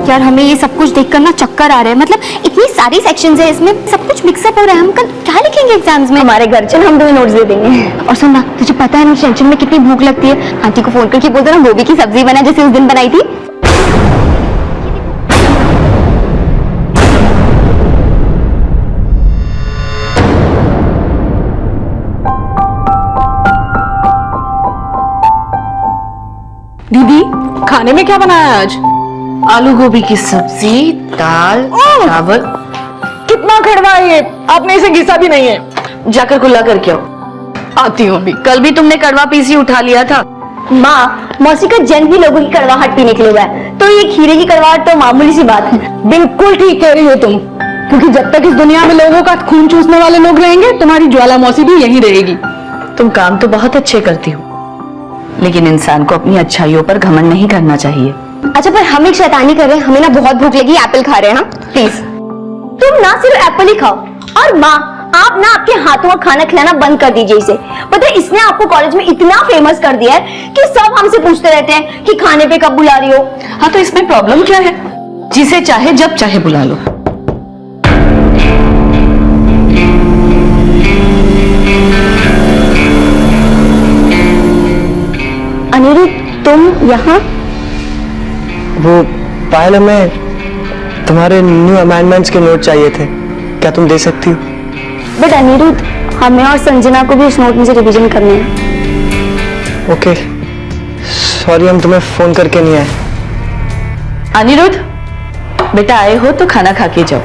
यार हमें ये सब कुछ देखकर ना चक्कर आ रहा है। मतलब इतनी सारी सेक्शंस है, इसमें सब कुछ मिक्सअप हो रहा है। हम कल क्या लिखेंगे एग्जाम्स में? हमारे घर चल, हम 2 नोट्स दे देंगे। और सुन ना, तुझे पता है ना टेंशन में कितनी भूख लगती है? आंटी को फोन करके बोल दो ना गोभी की सब्जी बना जैसे उस दिन बनाई थी। खाने में क्या बनाया है आज? आलू गोभी की सब्जी, दाल, चावल। कितना कड़वा है ये, आपने इसे घिसा भी नहीं है। जाकर कुल्ला करके आओ। आती हूँ अभी। कल भी तुमने कड़वा पीसी उठा लिया था। माँ, मौसी का जन्म ही लोगों की कड़वाहट पीने के लिए हुआ है, तो ये खीरे की कड़वाहट तो मामूली सी बात है। बिल्कुल ठीक कह रही हो तुम, क्योंकि जब तक इस दुनिया में लोगों का खून चूसने वाले लोग रहेंगे, तुम्हारी ज्वाला मौसी भी यही रहेगी। तुम काम तो बहुत अच्छे करती हो, लेकिन इंसान को अपनी अच्छाइयों पर घमंड नहीं करना चाहिए। अच्छा, पर हम एक शैतानी कर रहे हैं, हमें ना बहुत भूख लगी, एप्पल खा रहे हैं हम। प्लीज तुम ना सिर्फ एप्पल ही खाओ, और माँ आप ना आपके हाथों का खाना खिलाना बंद कर दीजिए इसे। पता है इसने आपको कॉलेज में इतना फेमस कर दिया है कि सब हमसे पूछते रहते हैं कि खाने पे कब बुला रही हो। हाँ, तो इसमें प्रॉब्लम क्या है? जिसे चाहे जब चाहे बुला लो। अनिरुद्ध, तुम यहाँ? वो पायल, हमें तुम्हारे न्यू अमेंडमेंट्स के नोट चाहिए थे, क्या तुम दे सकती हो? बट अनिरुद्ध, हमें और संजना को भी उस नोट में से रिवीजन करने हैं। ओके, सॉरी हम तुम्हें फोन करके नहीं आए। अनिरुद्ध, बेटा आए हो तो खाना खा के जाओ।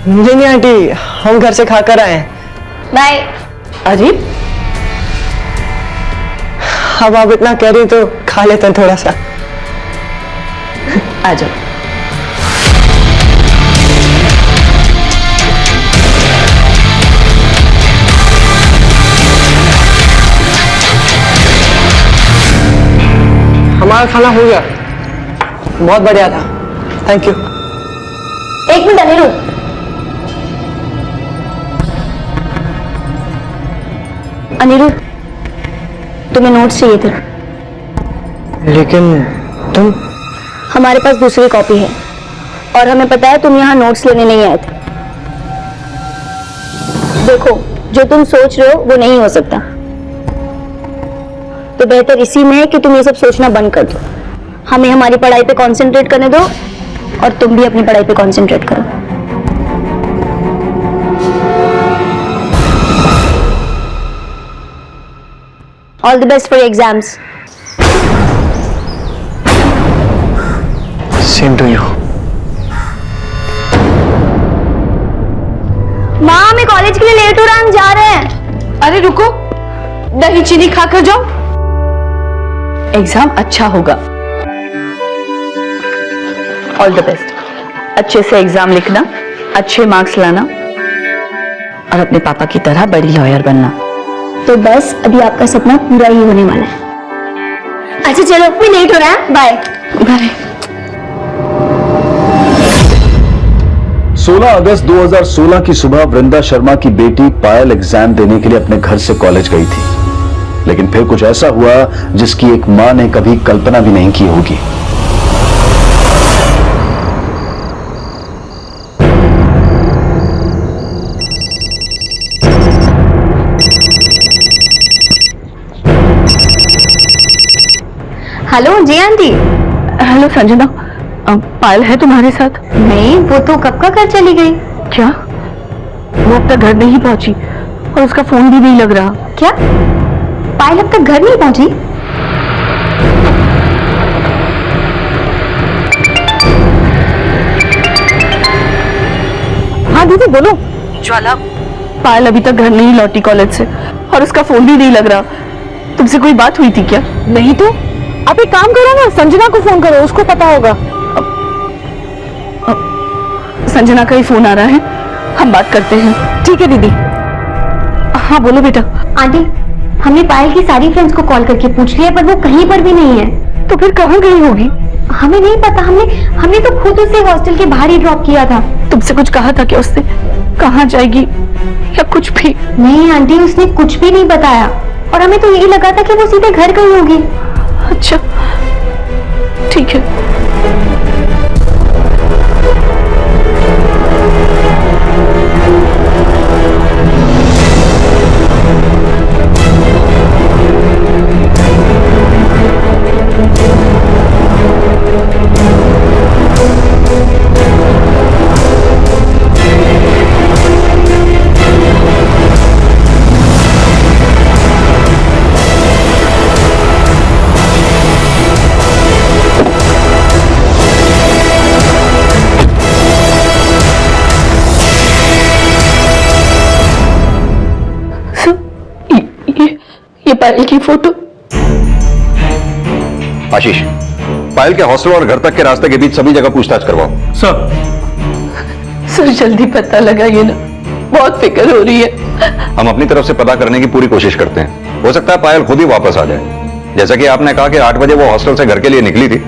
नहीं आंटी, हम घर से खाकर आए हैं। बाय। अरे अब आप इतना कह रही तो खा लेते हैं थोड़ा सा। आ जाओ। हमारा खाना हो गया, बहुत बढ़िया था, थैंक यू। एक मिनट अनिरुद्ध, अनिरुद्ध तुम्हें नोट्स चाहिए थे। लेकिन तुम? हमारे पास दूसरी कॉपी है, और हमें पता है तुम यहाँ नोट्स लेने नहीं आए थे। देखो, जो तुम सोच रहे हो वो नहीं हो सकता, तो बेहतर इसी में है कि तुम ये सब सोचना बंद कर दो। हमें हमारी पढ़ाई पे कंसंट्रेट करने दो, और तुम भी अपनी पढ़ाई पे कंसंट्रेट करो। All the best for exams. Same to you. माँ, हमें कॉलेज के लिए लेट हो रहा है, हम जा रहे हैं। अरे रुको, दही चीनी खाकर जाओ, एग्जाम अच्छा होगा। All the best. अच्छे से एग्जाम लिखना, अच्छे मार्क्स लाना, और अपने पापा की तरह बड़ी लॉयर बनना। तो बस अभी आपका सपना पूरा ही होने वाला है। अच्छा चलो, मैं लेट हो रहा है, बाय बाय। 16 अगस्त 2016 की सुबह वृंदा शर्मा की बेटी पायल एग्जाम देने के लिए अपने घर से कॉलेज गई थी, लेकिन फिर कुछ ऐसा हुआ जिसकी एक मां ने कभी कल्पना भी नहीं की होगी। हेलो जी आंटी। हेलो संजना, पायल है तुम्हारे साथ? नहीं, वो तो कब का घर चली गई। क्या? वो अब तक घर नहीं पहुंची, और उसका फोन भी नहीं लग रहा। क्या पायल अब तक घर नहीं पहुंची? हाँ दीदी बोलो। ज्वाला, पायल अभी तक घर नहीं लौटी कॉलेज से, और उसका फोन भी नहीं लग रहा। तुमसे कोई बात हुई थी क्या? नहीं तो आप एक काम करो ना, संजना को फोन करो, उसको पता होगा। संजना का ही फोन आ रहा है, हम बात करते हैं। ठीक है दीदी। हाँ बोलो बेटा। आंटी, हमने पायल की सारी फ्रेंड्स को कॉल करके पूछ लिया, पर वो कहीं पर भी नहीं है। तो फिर कहाँ गई होगी? हमें नहीं पता, हमने तो खुद उसे हॉस्टल के बाहर ही ड्रॉप किया था। तुमसे कुछ कहा था क्या उसने? कहाँ जाएगी या कुछ भी? नहीं आंटी, उसने कुछ भी नहीं बताया, और हमें तो यही लगा था कि वो सीधे घर गई होगी। अच्छा ठीक है। पायल की फोटो। आशीष, पायल के हॉस्टल और घर तक के रास्ते के बीच सभी जगह पूछताछ करवाओ। सर जल्दी पता लगाइए ना, बहुत फिक्र हो रही है। हम अपनी तरफ से पता करने की पूरी कोशिश करते हैं। हो सकता है पायल खुद ही वापस आ जाए। जैसा कि आपने कहा कि 8 बजे वो हॉस्टल से घर के लिए निकली थी,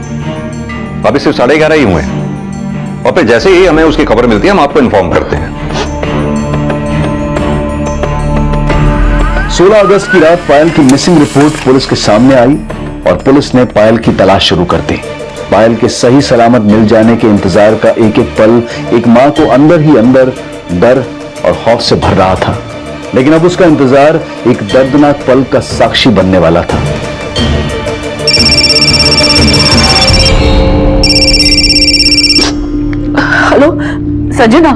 अभी सिर्फ 11:30 ही हुए हैं। और फिर जैसे ही हमें उसकी खबर मिलती है हम आपको इन्फॉर्म करते हैं। 16 अगस्त की रात पायल की मिसिंग रिपोर्ट पुलिस के सामने आई और पुलिस ने पायल की तलाश शुरू कर दी। पायल के सही सलामत मिल जाने के इंतजार का एक एक पल एक मां को अंदर ही अंदर डर और खौफ से भर रहा था। लेकिन अब उसका इंतजार एक दर्दनाक पल का साक्षी बनने वाला था। हेलो सजना,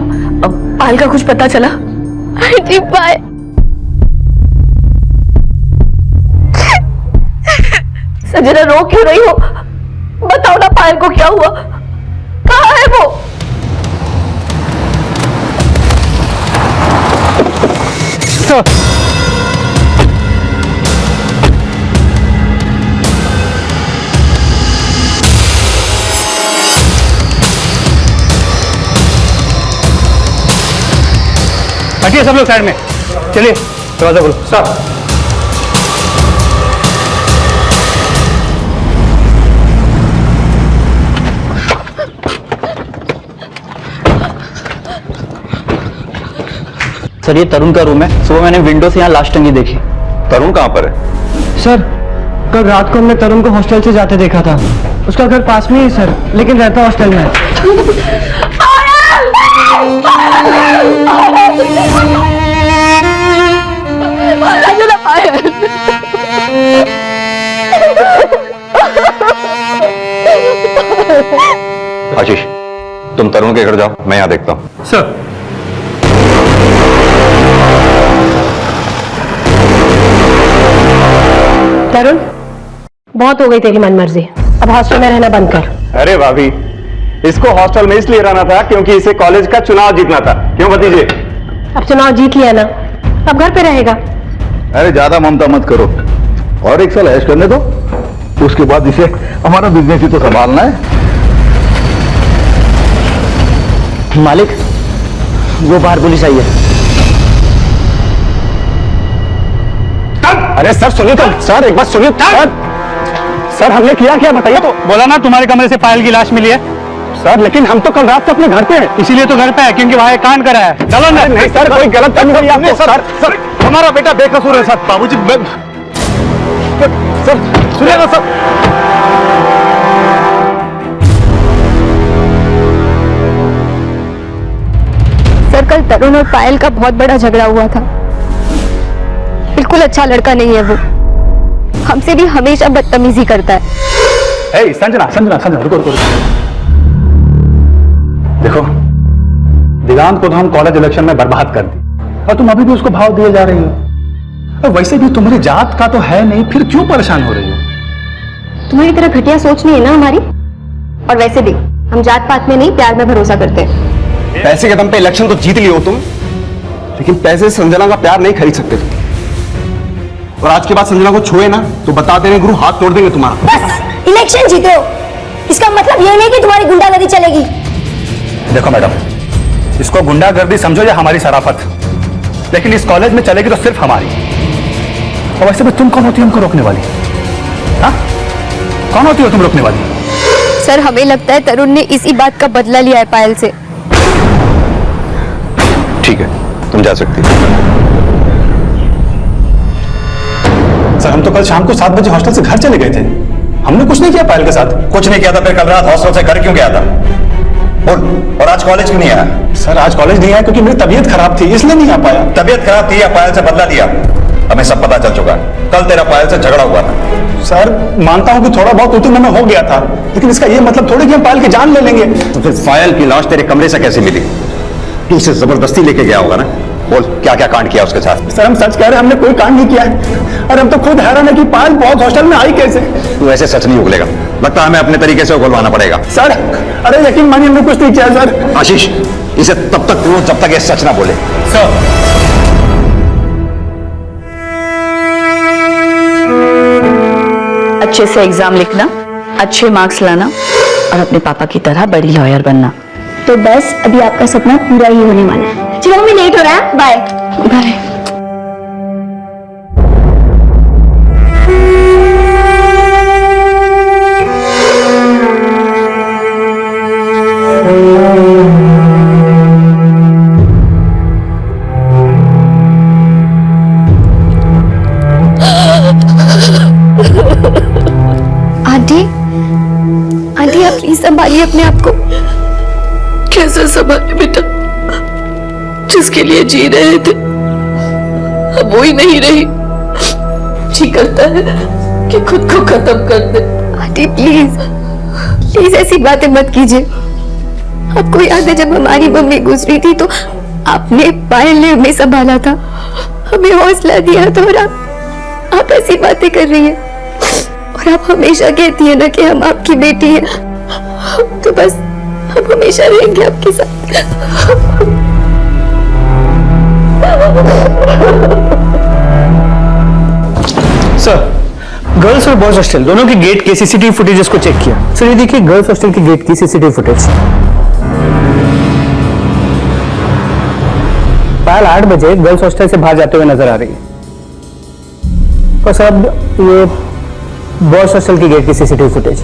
पायल का कुछ पता चला? जी पायल, सजना रो क्यों रही हो? बताओ ना पायल को क्या हुआ, कहाँ है वो? हटिए सब लोग साइड में, चलिए दरवाजा खोलो। सर सर ये तरुण का रूम है। सुबह मैंने विंडो से यहाँ लाश टंगी देखी। तरुण कहां पर है? सर कल रात को हमने तरुण को हॉस्टल से जाते देखा था। उसका घर पास में ही सर, लेकिन रहता हॉस्टल में है। आशीष, तुम तरुण के घर जाओ, मैं यहां देखता हूं। सर तरुण, बहुत हो गई तेरी मनमर्जी, अब हॉस्टल में रहना बंद कर। अरे भाभी, इसको हॉस्टल में इसलिए रहना था क्योंकि इसे कॉलेज का चुनाव जीतना था। क्यों भतीजे? अब चुनाव जीत लिया ना, अब घर पे रहेगा। अरे ज्यादा ममता मत करो, और एक साल ऐश करने दो, उसके बाद इसे हमारा बिजनेस ही तो संभालना है। मालिक, वो बाहर पुलिस आई है। अरे सर सुनिए तो, सर एक बात सुनिए। सर हमने किया क्या बताइए तो। बोला ना तुम्हारे कमरे से पायल की लाश मिली है। सर लेकिन हम तो कल रात को अपने घर पे हैं। इसीलिए तो घर पे है, क्योंकि वहां एक कांड करा है। चलो ना। नहीं सर, कोई गलत काम नहीं आपने। सर हमारा बेटा बेकसूर है सर। बाबूजी सर सुनिए ना सर। सर कल तरुण और पायल का बहुत बड़ा झगड़ा हुआ था। बिल्कुल अच्छा लड़का नहीं है वो, हमसे भी हमेशा बदतमीजी करता है। संजना संजना संजना, रुको रुको रुको। देखो, दिगांत को तो हम कॉलेज इलेक्शन में बर्बाद कर दी और तुम अभी भी उसको भाव दिए जा रही हो। और वैसे भी तुम्हारी जात का तो है नहीं, फिर क्यों परेशान हो रही हो? तुम्हारी तरह घटिया सोच नहीं है ना हमारी। और वैसे भी हम जात पात में नहीं, प्यार में भरोसा करते हैं। पैसे के दम पे इलेक्शन तो जीत लियो तुम, लेकिन पैसे से संजना का प्यार नहीं खरीद सकते तुम। और आज के बाद संजना को छुए ना तो बता देंगे गुरु, हाथ तोड़ देंगे तुम्हारा। बस इलेक्शन जीते हो, इसका मतलब ये नहीं कि तुम्हारी गुंडागर्दी चलेगी। देखो मैडम, इसको गुंडागर्दी समझो या हमारी शराफत, लेकिन इस कॉलेज में चलेगी तो सिर्फ हमारी। और वैसे भी तुम कौन होती हो हमको रोकने वाली? हाँ, कौन होती हो तुम रोकने वाली? सर हमें लगता है तरुण ने इसी बात का बदला लिया है पायल से। ठीक है, तुम जा सकती हो। सर हम तो कल शाम को 7 बजे हॉस्टल से घर चले गए थे। हमने कुछ नहीं किया पायल के साथ। कुछ नहीं किया था, फिर कल रात हॉस्टल से घर क्यों गया था? और आज कॉलेज क्यों नहीं आया? सर आज कॉलेज नहीं आया क्योंकि मेरी तबीयत खराब थी, इसलिए नहीं आ पाया। तबीयत खराब थी या पायल से बदला लिया? हमें सब पता चल चुका है। कल तेरा पायल से झगड़ा हुआ था। सर मानता हूं कि थोड़ा बहुत उतने में हो गया था, लेकिन इसका ये मतलब थोड़ी कि हम पायल की जान ले लेंगे। तो फिर पायल की लाश तेरे कमरे से कैसे मिली? तू उसे जबरदस्ती लेके गया होगा ना? बोल, क्या क्या कांड किया उसके साथ? सर हम सच कह रहे हैं, हमने कोई कांड नहीं किया है। और हम तो खुद हैरान है कि पायल बहुत हॉस्टल में आई कैसे। तू ऐसे सच नहीं उगलेगा, लगता है हमें अपने तरीके से उगलवाना पड़ेगा। सर अरे यकीन मानिए हमने कुछ नहीं किया सर। आशीष, इसे तब तक पूछो जब तक ये सच ना बोले। सर अच्छे से एग्जाम लिखना, अच्छे मार्क्स लाना और अपने पापा की तरह बड़ी लॉयर बनना। तो बस अभी आपका सपना पूरा ही होने वाला है। चलो मम्मी, लेट हो रहा है, बाय बाय। आंटी, आंटी आप प्लीज संभालिए अपने आप को। कैसे संभाले बेटा, जिसके लिए जी रहे थे अब वो ही नहीं रही। जी करता है कि खुद को खत्म कर दे। आंटी प्लीज, प्लीज ऐसी बातें मत कीजिए। आपको याद है जब हमारी मम्मी गुजरी थी तो आपने पायल ने हमें संभाला था, हमें हौसला दिया था, और आप ऐसी बातें कर रही हैं। और आप हमेशा कहती है ना कि हम आपकी बेटी हैं, तो बस हम हमेशा रहेंगे आपके साथ। सर, गर्ल्स और बॉयज हॉस्टल दोनों के गेट के सीसीटीवी फुटेजेस को चेक किया। सर ये देखिए गर्ल्स हॉस्टल के गेट की सीसीटीवी फुटेज। पायल 8 बजे गर्ल्स हॉस्टल से बाहर जाते हुए नजर आ रही है। और सर अब ये बॉयज हॉस्टल के गेट की सीसीटीवी फुटेज।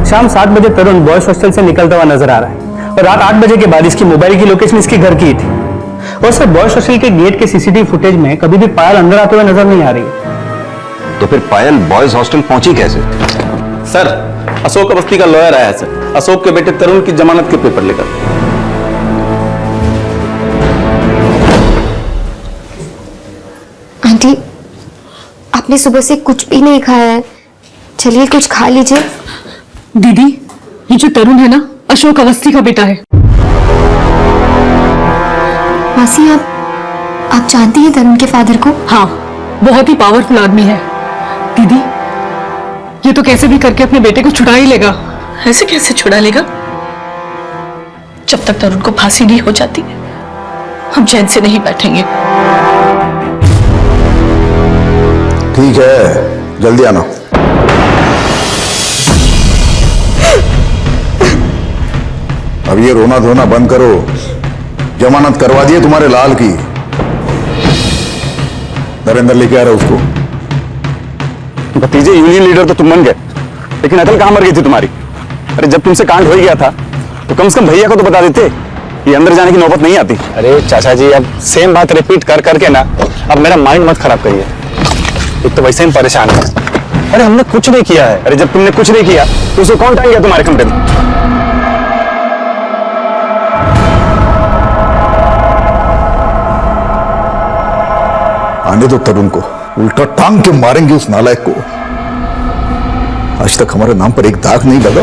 शाम 7 बजे तरुण बॉयज हॉस्टल से निकलता हुआ नजर आ रहा है और रात 8 बजे के बाद इसकी मोबाइल की लोकेशन इसके घर की थी। और सर बॉयज हॉस्टल के गेट के सीसीटीवी फुटेज में कभी भी पायल अंदर आते हुए नजर नहीं आ रही है। तो फिर पायल बॉयज हॉस्टल पहुंची कैसे? सर, अशोक अवस्थी का लॉयर आया है सर, अशोक के बेटे तरुण की जमानत के पेपर लेकर। आंटी, आपने सुबह से कुछ भी नहीं खाया है, चलिए कुछ खा लीजिए। दीदी, ये जो तरुण है ना, अशोक अवस्थी का बेटा है। मासी, आप जानती हैं तरुण के फादर को? हाँ, बहुत ही पावरफुल आदमी है। दीदी, ये तो कैसे भी करके अपने बेटे को छुड़ा ही लेगा। ऐसे कैसे छुड़ा लेगा? जब तक तरुण को फांसी नहीं हो जाती हम चैन से नहीं बैठेंगे। ठीक है, जल्दी आना। अब ये रोना धोना बंद करो, जमानत करवा दिए तुम्हारे लाल की। नरेंद्र लेके आ रहा उसको। भतीजे यूनियन लीडर तो तुम बन गए, लेकिन अकल कहां मर गई थी तुम्हारी? अरे जब तुमसे कांड हो ही गया था तो कम से कम भैया को तो बता देते कि अंदर जाने की नौबत नहीं आती। अरे चाचा जी, अब सेम बात रिपीट कर करके ना अब मेरा माइंड मत खराब करिए। एक तो वैसे ही परेशान है। अरे हमने कुछ नहीं किया है। अरे जब तुमने कुछ नहीं किया तो उसे कौन टाइम गया तुम्हारे कमरे में? आने दो तरुण को, उल्टा टांग के मारेंगे उस नालायक को। आज तक हमारे नाम पर एक दाग नहीं लगा,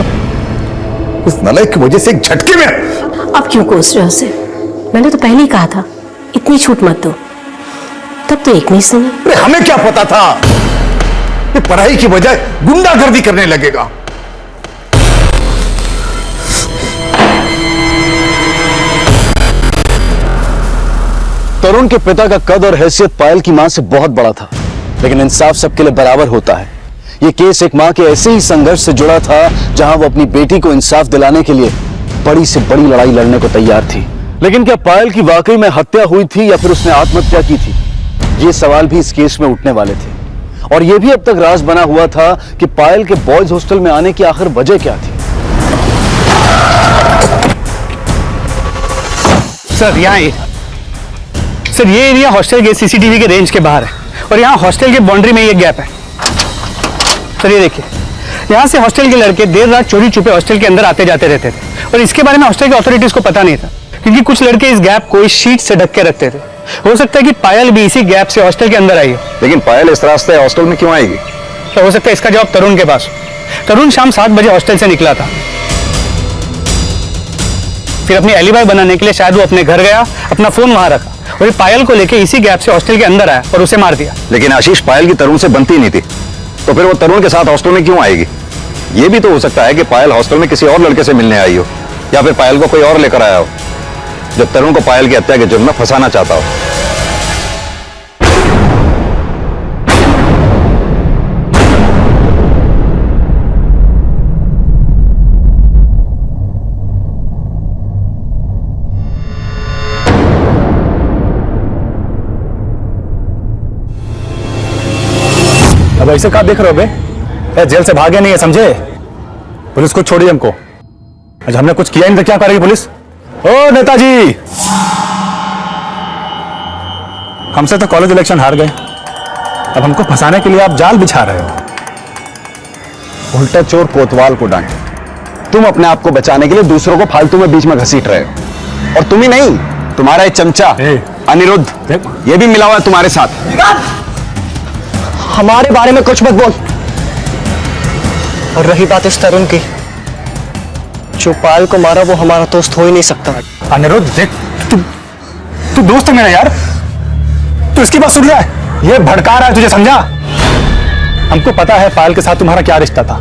उस नालायक की वजह से एक झटके में। अब क्यों कोस रहे हो उसे? मैंने तो पहले ही कहा था इतनी छूट मत दो, तब तो एक नहीं सुनी। अरे हमें क्या पता था कि पढ़ाई की बजाय गुंडागर्दी करने लगेगा। तरुण के पिता का कद और हैसियत पायल की मां से बहुत बड़ा था, लेकिन इंसाफ सबके लिए बराबर होता है। यह केस एक मां के ऐसे ही संघर्ष से जुड़ा था जहां वो अपनी बेटी को इंसाफ दिलाने के लिए बड़ी से बड़ी लड़ाई लड़ने को तैयार थी। लेकिन क्या पायल की वाकई में हत्या हुई थी या फिर उसने आत्महत्या की थी? ये सवाल भी इस केस में उठने वाले थे। और यह भी अब तक राज बना हुआ था कि पायल के बॉयज हॉस्टल में आने की आखिर वजह क्या थी। सर सर ये एरिया हॉस्टल के सीसीटीवी के रेंज के बाहर है और यहाँ हॉस्टल के बाउंड्री में ये गैप है। सर ये देखिए, यहाँ से हॉस्टल के लड़के देर रात चोरी छुपे हॉस्टल के अंदर आते जाते रहते थे और इसके बारे में हॉस्टल के अथॉरिटीज को पता नहीं था, क्योंकि कुछ लड़के इस गैप को इस शीट से ढक के रखते थे। हो सकता है कि पायल भी इसी गैप से हॉस्टल के अंदर आई हो। लेकिन पायल इस रास्ते हॉस्टल में क्यों आएगी? तो हो सकता है इसका जवाब तरुण के पास हो। तरुण शाम 7 बजे हॉस्टल से निकला था, फिर अपनी एलिबाई बनाने के लिए शायद वो अपने घर गया, अपना फोन वहां रखा और पायल को लेके इसी गैप से हॉस्टल के अंदर आया और उसे मार दिया। लेकिन आशीष, पायल की तरुण से बनती नहीं थी, तो फिर वो तरुण के साथ हॉस्टल में क्यों आएगी? ये भी तो हो सकता है कि पायल हॉस्टल में किसी और लड़के से मिलने आई हो, या फिर पायल को कोई और लेकर आया हो जो तरुण को पायल की हत्या के जुर्म में फंसाना चाहता हो। अब ऐसे कहाँ देख रहे हो बे? जेल से भागे नहीं है, समझे? पुलिस को छोड़िए हमको। आज हमने कुछ किया नहीं तो क्या करेगी पुलिस? ओ नेताजी, हमसे तो कॉलेज इलेक्शन हार गए, अब हमको फंसाने के लिए आप जाल बिछा रहे हो। उल्टा चोर कोतवाल को डांटे। तुम अपने आप को बचाने के लिए दूसरों को फालतू में बीच में घसीट रहे हो। और तुम ही नहीं, तुम्हारा एक चमचा अनिरुद्ध, ये भी मिला हुआ है तुम्हारे साथ। हमारे बारे में कुछ मत बोल। और रही बात इस तरुण की, जो पायल को मारा वो हमारा दोस्त हो ही नहीं सकता। अनिरुद्ध देख, तू दोस्त है मेरा यार, तू इसकी बात सुन रहा है? ये भड़का रहा है तुझे, समझा? हमको पता है पायल के साथ तुम्हारा क्या रिश्ता था।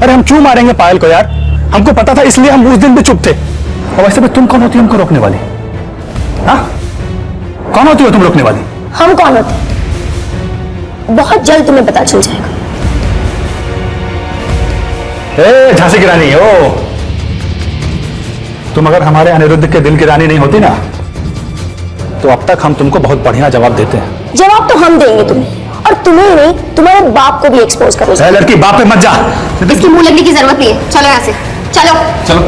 अरे हम क्यों मारेंगे पायल को यार? हमको पता था, इसलिए हम उस दिन भी चुप थे। और वैसे भी तुम कौन होती हो हमको रोकने वाली? हाँ, कौन होती हो तुम रोकने वाली? हम कौन होते? बहुत जल्द तुम्हें पता चल जाएगा। झांसी की रानी हो तुम। अगर हमारे अनिरुद्ध के दिल की रानी नहीं होती ना, तो अब तक हम तुमको बहुत बढ़िया जवाब देते हैं। जवाब तो हम देंगे तुम्हें, और तुम्हें नहीं, तुम्हारे बाप को भी एक्सपोज करोगे। लड़की, बाप पे मत जा। इसकी मुंह लगने की जरूरत नहीं है। चलो यहाँ से, चलो चलो।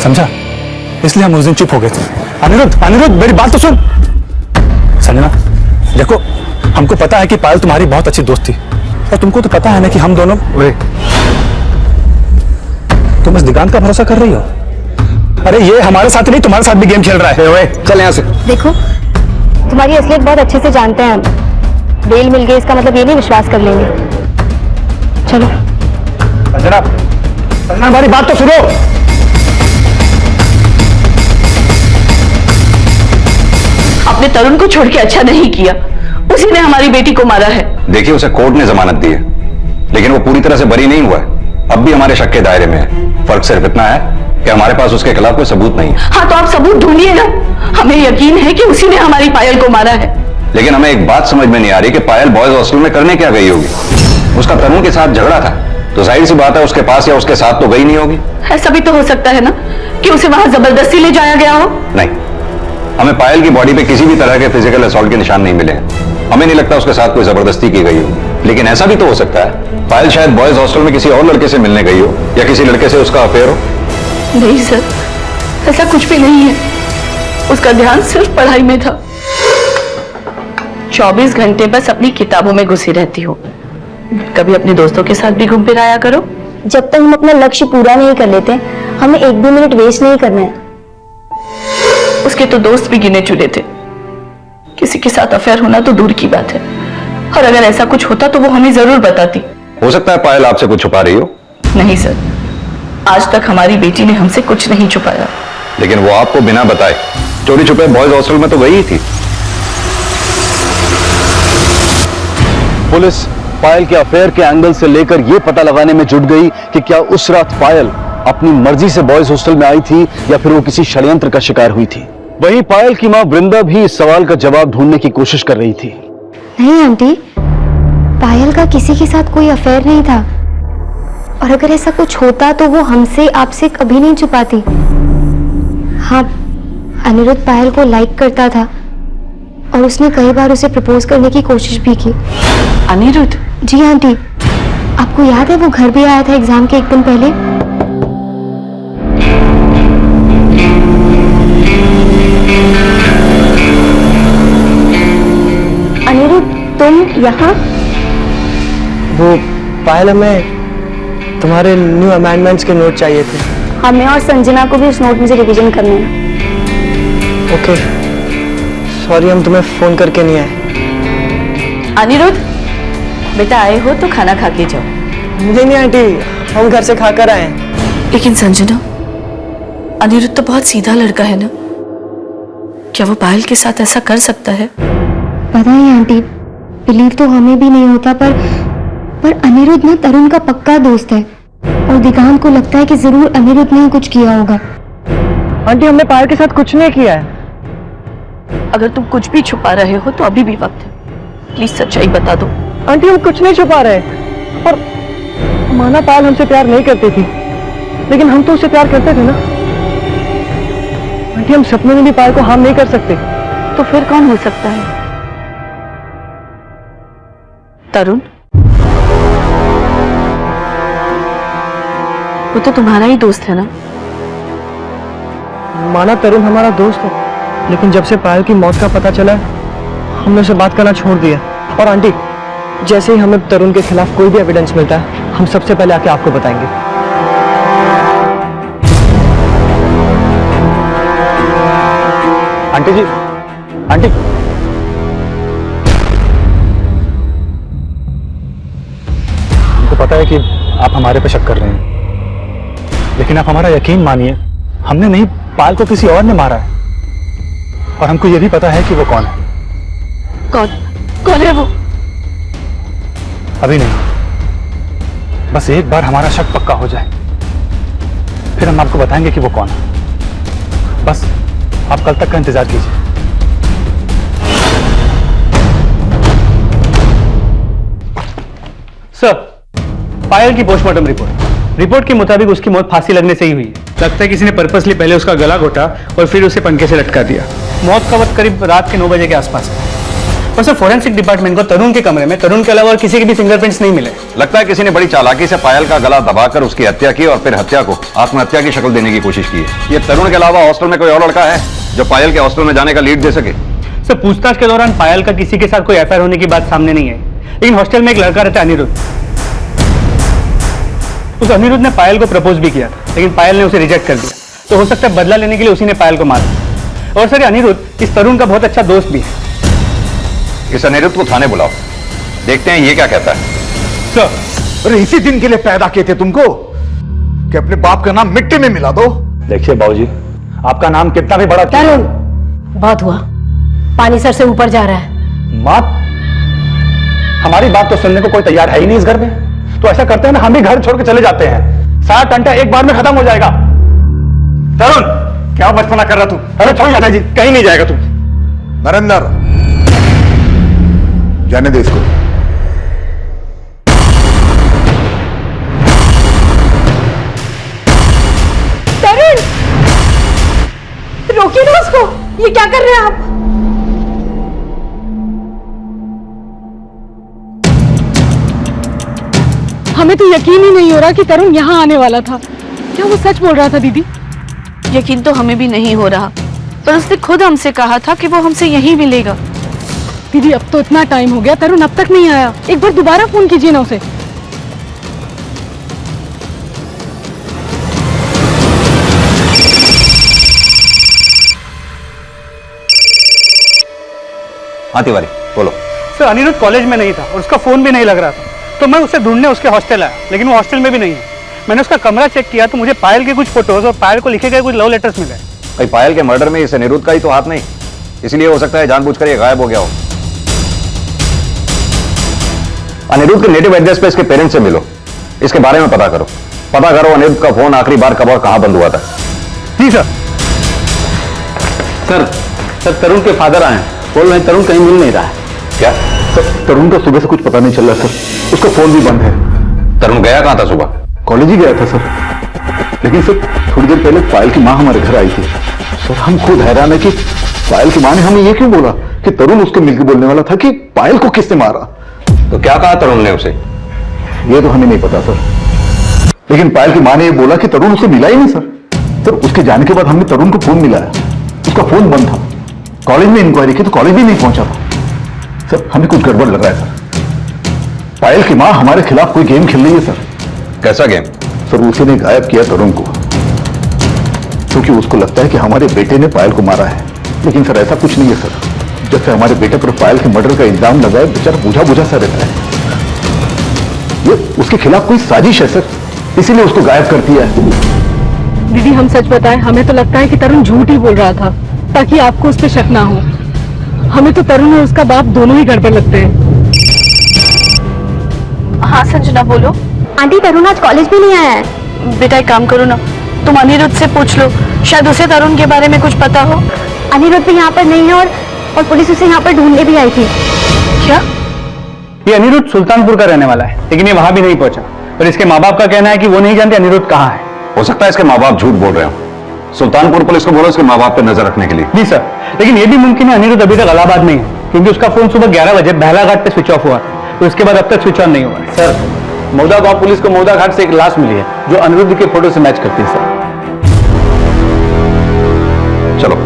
समझा? इसलिए हम उस दिन चुप हो गए थे। अनिरुद्ध मेरी बात तो सुन। संजना देखो, हमको पता है कि पायल तुम्हारी बहुत अच्छी दोस्त थी, और तुमको तो पता है ना कि हम दोनों, तुम इस दिगांत का भरोसा कर रही हो? अरे ये हमारे साथ नहीं, तुम्हारे साथ भी गेम खेल रहा है। चल यहाँ से। देखो, तुम्हारी असलियत बहुत अच्छे से जानते हैं हम। बेल मिल गई इसका मतलब ये नहीं विश्वास कर लेंगे। चलो। संजना हमारी बात तो सुनो। अपने तरुण को छोड़ के अच्छा नहीं किया, उसी ने हमारी बेटी को मारा है। देखिए, उसे कोर्ट ने जमानत दी है, लेकिन वो पूरी तरह से बरी नहीं हुआ है। अब भी हमारे शक के दायरे में है। फर्क सिर्फ इतना है कि हमारे पास उसके खिलाफ कोई सबूत नहीं है। हाँ, तो आप सबूत ढूंढिए ना। हमें यकीन है कि उसी ने हमारी पायल को मारा है। लेकिन हमें एक बात समझ में नहीं आ रही कि पायल बॉयज हॉस्टल में करने क्या गई होगी। उसका तरुण के साथ झगड़ा था, तो जाहिर सी बात है उसके पास या उसके साथ तो गई नहीं होगी। ऐसा भी तो हो सकता है ना कि उसे वहां जबरदस्ती ले जाया गया हो। नहीं, हमें पायल की बॉडी पे किसी भी तरह के फिजिकल असॉल्ट के निशान नहीं मिले हैं। हमें नहीं लगता उसके साथ कोई जबरदस्ती की गई हो। लेकिन ऐसा भी तो हो सकता है पायल शायद बॉयज हॉस्टल में किसी और लड़के से मिलने गई हो, या किसी लड़के से उसका अफेयर हो। नहीं सर, ऐसा कुछ भी नहीं है। उसका ध्यान सिर्फ पढ़ाई में था। 24 घंटे बस अपनी किताबों में घुसी रहती हो। कभी अपने दोस्तों के साथ भी घूम फिर आया करो। जब तक हम अपना लक्ष्य पूरा नहीं कर लेते, हमें एक भी मिनट वेस्ट नहीं करना है। उसके तो दोस्त भी गिने चुने थे। किसी के साथ अफेयर होना तो दूर की बात है, और अगर ऐसा कुछ होता तो वो हमें जरूर बताती। हो सकता है पायल आपसे कुछ छुपा रही हो। नहीं सर, आज तक हमारी बेटी ने हमसे कुछ नहीं छुपाया। लेकिन वो आपको बिना बताए चोरी छुपे बॉयज हॉस्टल में तो गई ही थी। पुलिस पायल के अफेयर के एंगल से लेकर यह पता लगाने में जुट गई कि क्या उस रात पायल अपनी मर्जी से बॉयज हॉस्टल में आई थी या फिर वो किसी षड्यंत्र का शिकार हुई थी। वहीं पायल की मां वृंदा भी इस सवाल का जवाब ढूंढने की कोशिश कर रही थी। नहीं आंटी, पायल का किसी के साथ कोई अफेयर नहीं था, और अगर ऐसा कुछ होता तो वो हमसे आपसे कभी नहीं छुपाती। हाँ, अनिरुद्ध पायल को लाइक करता था, और उसने कई बार उसे प्रपोज करने की कोशिश भी की। अनिरुद्ध? जी आंटी, आपको याद है वो घर भी आया था एग्जाम के एक दिन पहले। अनिरुद्ध, तुम यहाँ? वो पायल, हमें तुम्हारे न्यू अमेंडमेंट्स के नोट चाहिए थे। हमें और संजना को भी उस नोट में से रिवीजन करना है। ओके, सॉरी हम तुम्हें फोन करके नहीं आए। अनिरुद्ध बेटा, आए हो तो खाना खा के जाओ। नहीं आंटी, हम घर से खाकर आए। लेकिन संजना, अनिरुद्ध तो बहुत सीधा लड़का है ना, क्या वो पायल के साथ ऐसा कर सकता है? पता ही आंटी, बिलीव तो हमें भी नहीं होता, पर अनिरुद्ध ना तरुण का पक्का दोस्त है, और दिगांत को लगता है कि जरूर अनिरुद्ध ने कुछ किया होगा। आंटी, हमने पायल के साथ कुछ नहीं किया है। अगर तुम कुछ भी छुपा रहे हो तो अभी भी वक्त है। प्लीज सच्चाई बता दो। आंटी, हम कुछ नहीं छुपा रहे, और माना पायल हमसे प्यार नहीं करती थी, लेकिन हम तो उससे प्यार करते थे ना। आंटी, हम सपने में भी पायल को हार्म नहीं कर सकते। तो फिर कौन हो सकता है? तरुण? वो तो तुम्हारा ही दोस्त है ना? माना तरुण हमारा दोस्त है, लेकिन जब से पायल की मौत का पता चला हमने उसे बात करना छोड़ दिया। और आंटी, जैसे ही हमें तरुण के खिलाफ कोई भी एविडेंस मिलता है हम सबसे पहले आके आपको बताएंगे। आंटी जी, आंटी, हमको पता है कि आप हमारे पे शक कर रहे हैं, लेकिन आप हमारा यकीन मानिए, हमने नहीं, पायल को किसी और ने मारा है। और हमको ये भी पता है कि वो कौन है। कौन है वो? अभी नहीं, बस एक बार हमारा शक पक्का हो जाए, फिर हम आपको बताएंगे कि वो कौन है। बस आप कल तक का इंतजार कीजिए। सर, पायल की पोस्टमार्टम रिपोर्ट के मुताबिक उसकी मौत फांसी लगने से ही हुई है। लगता है किसी ने पर्पसली पहले उसका गला घोटा और फिर उसे पंखे से लटका दिया। मौत का वक्त करीब रात के 9 बजे के आसपास है। और सर, फॉरेंसिक डिपार्टमेंट को तरुण के कमरे में तरुण के अलावा और किसी के भी फिंगरप्रिंट्स नहीं मिले। लगता है किसी ने बड़ी चालाकी से पायल का गला दबाकर उसकी हत्या की और फिर हत्या को आत्महत्या की शक्ल देने की कोशिश की है। ये तरुण के अलावा हॉस्टल में कोई और लड़का है जो पायल के हॉस्टल में जाने का लीड दे सके? सर, पूछताछ के दौरान पायल का किसी के साथ कोई एफआईआर होने की बात सामने नहीं आई, लेकिन हॉस्टल में एक लड़का रहता है अनिरुद्ध। उस अनिरुद्ध ने पायल को प्रपोज भी किया था, लेकिन पायल ने उसे रिजेक्ट कर दिया। तो हो सकता है बदला लेने के लिए उसी ने पायल को मारा। और सर, ये अनिरुद्ध इस तरुण का बहुत अच्छा दोस्त भी है। इस अनिरुद्ध को थाने बुलाओ, देखते हैं ये क्या कहता है। सर, अरे इसी दिन के लिए पैदा किए थे तुमको कि अपने बाप का नाम मिट्टी में मिला दो। देखिए बाबूजी, आपका नाम कितना भी बड़ा तरुण, बहुत हुआ, पानी सर से ऊपर जा रहा है। माँ, हमारी बात तो सुनने को कोई तैयार है ही नहीं इस घर में। तो ऐसा करते हैं ना, हम ही घर छोड़ के चले जाते हैं, सारा टंटा एक बार में खत्म हो जाएगा। तरुण, क्या बचपना कर रहा तू? अरे छोड़ जाना जी, कहीं नहीं जाएगा तू। नरेंद्र, जाने दे इसको। तरुण, रोकिए ना उसको, ये क्या कर रहे हैं आप? हमें तो यकीन ही नहीं हो रहा कि तरुण यहाँ आने वाला था। क्या वो सच बोल रहा था दीदी? यकीन तो हमें भी नहीं हो रहा, पर उसने खुद हमसे कहा था कि वो हमसे यहीं मिलेगा। दीदी, अब तो इतना टाइम हो गया, तरुण अब तक नहीं आया। एक बार दोबारा फोन कीजिए ना उसे। हाँ तिवारी, बोलो। सर, अनिरुद्ध कॉलेज में नहीं था और उसका फोन भी नहीं लग रहा था, तो मैं उसे ढूंढने उसके हॉस्टल आया, लेकिन वो हॉस्टल में भी नहीं है। मैंने उसका कमरा चेक किया तो मुझे पायल के कुछ फोटोज और पायल को लिखे गए कुछ लव लेटर्स मिले। भाई, पायल के मर्डर में इस अनिरुद्ध का ही तो हाथ नहीं, इसलिए हो सकता है जानबूझकर ये गायब हो गया हो। अनिरुद्ध के नेटिव एड्रेस पे इसके पेरेंट्स से मिलो, इसके बारे में पता करो अनिरुद्ध का फोन आखिरी बार कब और कहां बंद हुआ था। जी सर। सर, तरुण के फादर आए, बोल रहे तरुण कहीं मिल नहीं रहा है। क्या? सर, तरुण का सुबह से कुछ पता नहीं चल रहा सर, उसका फोन भी बंद है। तरुण गया कहां था सुबह? कॉलेज ही गया था सर, लेकिन सर थोड़ी देर पहले पायल की माँ हमारे घर आई थी। सर, हम खुद हैरान है कि पायल की माँ ने हमें ये क्यों बोला कि तरुण उसको मिलकर बोलने वाला था कि पायल को किसने मारा। तो क्या कहा तरुण ने उसे? ये तो हमें नहीं पता सर, लेकिन पायल की माँ ने ये बोला कि तरुण उससे मिला ही नहीं सर। उसके जाने के बाद हमने तरुण को फोन मिलाया, उसका फोन बंद था। कॉलेज में इंक्वायरी की तो कॉलेज भी नहीं पहुंचा था। सर, हमें कुछ गड़बड़ लग रहा है सर। पायल की माँ हमारे खिलाफ कोई गेम खेल रही है सर। कैसा गेम? सर, उसी ने गायब किया तरुण को, क्योंकि उसको लगता है कि हमारे बेटे ने पायल को मारा है। लेकिन सर, ऐसा कुछ नहीं है सर। जब से हमारे बेटे पर पायल के मर्डर का इल्जाम लगा है, बेचारा बुझा बुझा सा रहता है। ये उसके खिलाफ कोई साजिश है सर, इसीलिए उसको गायब कर दिया है। दीदी, हम सच बताएं, हमें तो लगता है कि तरुण झूठ ही बोल रहा था ताकि आपको उस पर शक ना हो। हमें तो तरुण और उसका बाप दोनों ही गड़बड़ लगते हैं। हाँ संजना, बोलो। आंटी, तरुण आज कॉलेज भी नहीं आया है। बेटा, एक काम करो ना, तुम अनिरुद्ध से पूछ लो, शायद उसे तरुण के बारे में कुछ पता हो। अनिरुद्ध भी यहाँ पर नहीं है और पुलिस उसे यहाँ पर ढूंढने भी आई थी। क्या? ये अनिरुद्ध सुल्तानपुर का रहने वाला है, लेकिन ये वहां भी नहीं पहुंचा। और इसके माँ बाप का कहना है कि वो नहीं जानते अनिरुद्ध कहाँ है। हो सकता है इसके माँ बाप झूठ बोल रहे हो। सुल्तानपुर पुलिस को बोलो उसके माँ बाप पे नजर रखने के लिए। जी सर, लेकिन ये भी मुमकिन है अनिरुद्ध अभी तक इलाहाबाद में ही है, क्योंकि उसका फोन सुबह 11 बजे बहला घाट पे स्विच ऑफ हुआ, तो उसके बाद अब तक स्विच ऑन नहीं हुआ। सर, मौदा गांव पुलिस को मौदा घाट से एक लाश मिली है जो अनिरुद्ध के फोटो से मैच करती है सर। चलो।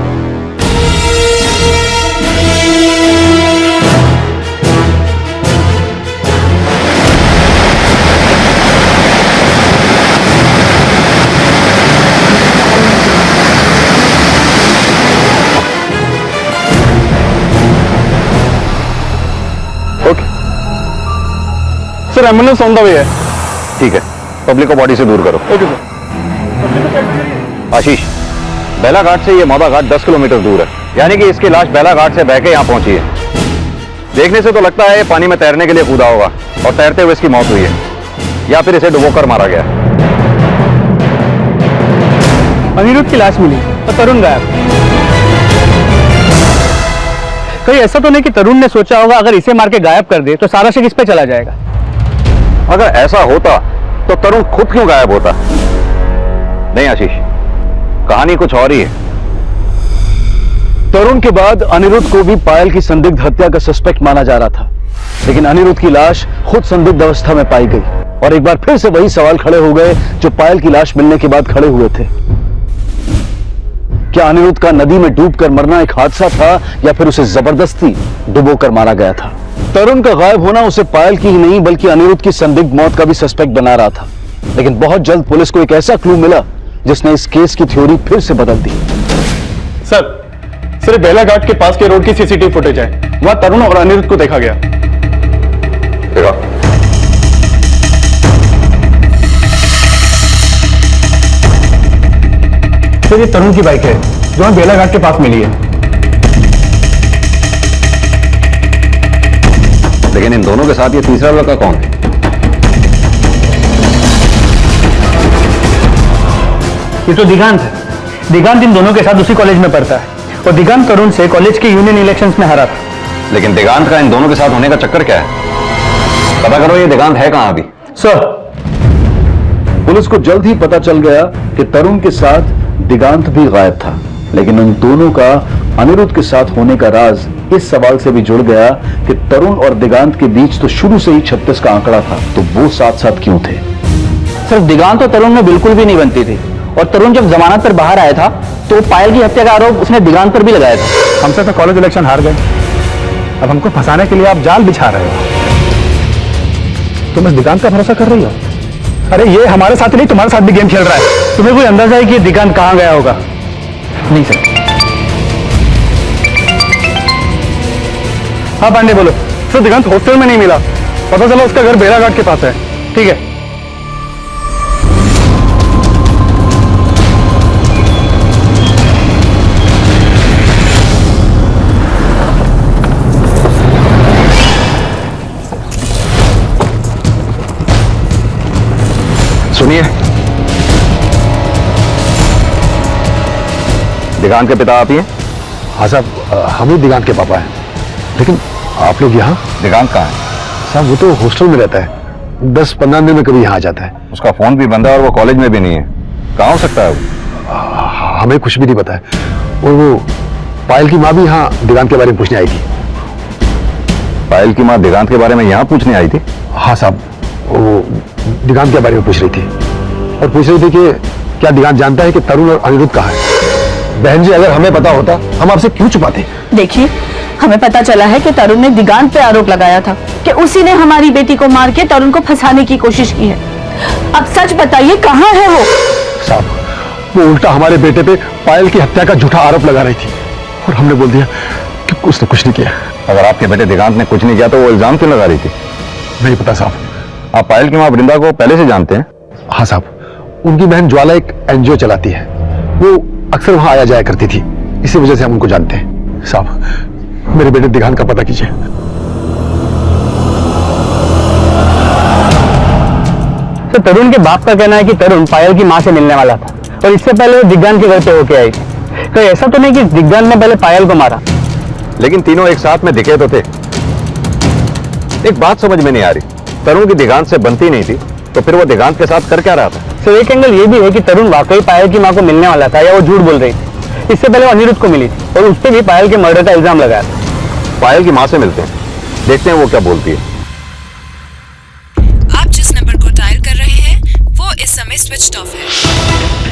Sir, ambulance on the way है। ठीक है, पब्लिक को बॉडी से दूर करो। Okay sir. आशीष, बेला घाट से ये मौदा घाट 10 किलोमीटर दूर है, यानी कि इसकी लाश बेला घाट से बह के यहाँ पहुंची है। देखने से तो लगता है ये पानी में तैरने के लिए कूदा होगा और तैरते हुए इसकी मौत हुई है, या फिर इसे डुबोकर मारा गया है। अनिरुद्ध की लाश मिली और तरुण गायब। कहीं ऐसा तो नहीं कि तरुण ने सोचा होगा अगर इसे मार के गायब कर दे तो सारा शक इस पे चला जाएगा। अगर ऐसा होता तो तरुण खुद क्यों गायब होता? नहीं आशीष, कहानी कुछ और ही है। तरुण के बाद अनिरुद्ध को भी पायल की संदिग्ध हत्या का सस्पेक्ट माना जा रहा था, लेकिन अनिरुद्ध की लाश खुद संदिग्ध अवस्था में पाई गई और एक बार फिर से वही सवाल खड़े हो गए जो पायल की लाश मिलने के बाद खड़े हुए थे। क्या अनिरुद्ध का नदी में डूबकर मरना एक हादसा था या फिर उसे जबरदस्ती डुबोकर मारा गया था? तरुण का गायब होना उसे पायल की ही नहीं बल्कि अनिरुद्ध की संदिग्ध मौत का भी सस्पेक्ट बना रहा था, लेकिन बहुत जल्द पुलिस को एक ऐसा क्लू मिला जिसने इस केस की थ्योरी फिर से बदल दी। सर बेला घाट के पास के रोड की सीसीटीवी फुटेज है, वहां तरुण और अनिरुद्ध को देखा गया। देखा? सर, ये तरुण की बाइक है जो हमें बेला घाट के पास मिली है। लेकिन इन दोनों के साथ ये तीसरा लड़का कौन है? ये तो दिगांत है। दिगांत इन दोनों के साथ उसी कॉलेज में पढ़ता है और दिगांत तरुण से कॉलेज के यूनियन इलेक्शंस में हारा था। लेकिन दिगांत का इन दोनों के साथ होने का चक्कर क्या है? पता करो ये दिगांत है कहां अभी। सर, पुलिस को जल्द ही पता चल गया कि तरुण के साथ दिगांत भी गायब था, लेकिन उन दोनों का अनिरुद्ध के साथ होने का राज इस सवाल से भी जुड़ गया कि तरुण और दिगांत के बीच तो शुरू से ही 36 का आंकड़ा था, तो वो साथ साथ क्यों थे? सिर्फ दिगांत और तरुण में बिल्कुल भी नहीं बनती थी, और तरुण जब जमानत पर बाहर आया था तो पायल की हत्या का आरोप उसने दिगांत पर भी लगाया था। हमसे तो कॉलेज इलेक्शन हार गए, अब हमको फंसाने के लिए आप जाल बिछा रहे हो। तुम इस दिगांत का भरोसा कर रही हो? अरे ये हमारे साथ नहीं, तुम्हारे साथ भी गेम खेल रहा है। तुम्हें कोई अंदाजा है कि दिगांत कहां गया होगा? नहीं सर। हाँ पांडे बोलो। सर, दिगांत हॉस्टल में नहीं मिला, पता चला उसका घर बेला घाट के पास है। ठीक है, सुनिए, दिगांत के पिता आप ही हैं? हाँ साहब, हम ही दिगांत के पापा हैं, लेकिन आप लोग यहाँ? दिगांत कहाँ है? साहब, वो तो हॉस्टल में रहता है, 10-15 दिन में कभी यहाँ आ जाता है। उसका फोन भी बंद है और वो कॉलेज में भी नहीं है। कहाँ हो सकता है वो? हमें कुछ भी नहीं पता है। और वो पायल की माँ भी यहाँ दिगांत के बारे में पूछने आई थी। पायल की माँ दिगांत के बारे में यहाँ पूछने आई थी? हाँ साहब, वो दिगांत के बारे में पूछ रही थी और पूछ रही थी कि क्या दिगांत जानता है कि तरुण और अनिरुद्ध कहाँ है। बहन जी, अगर हमें पता होता हम आपसे क्यों छुपाते? देखिए, हमें पता चला है कि तरुण ने दिगांत पे आरोप लगाया था कि उसी ने हमारी बेटी को मार के तरुण को फंसाने की कोशिश की है। अब सच बताइए, कहाँ है वो? साहब, वो उल्टा हमारे बेटे पे पायल की हत्या का झूठा आरोप लगा रही थी और हमने बोल दिया कि उसने कुछ नहीं किया। अगर आपके बेटे दिगांत ने कुछ नहीं किया तो वो इल्जाम क्यों लगा रही थी? नहीं पता साहब। आप पायल की माँ वृंदा को पहले से जानते हैं? हाँ साहब, उनकी बहन ज्वाला एक एनजीओ चलाती है, वो अक्सर वहां आया जाया करती थी, इसी वजह से हम उनको जानते हैं। साहब, मेरे बेटे दिगांत का पता कीजिए। तो तरुण के बाप का कहना है कि तरुण पायल की मां से मिलने वाला था और इससे पहले वो दिग्गांत के घर पे होके आई थी। कहीं ऐसा तो नहीं कि दिग्गांत ने पहले पायल को मारा? लेकिन तीनों एक साथ में दिखे तो थे। एक बात समझ में नहीं आ रही, तरुण की दिगांत से बनती नहीं थी तो फिर वो दिगांत के साथ कर क्या रहा था? सर एक एंगल ये भी है कि तरुण वाकई पायल की मां को मिलने वाला था या वो झूठ बोल रही थी। इससे पहले वो अनिरुद्ध को मिली थी और उस पर भी पायल के मर्डर का इल्जाम लगाया था। पायल की मां से मिलते हैं, देखते हैं वो क्या बोलती है। आप जिस नंबर को डायल कर रहे हैं वो इस समय स्विच्ड ऑफ है।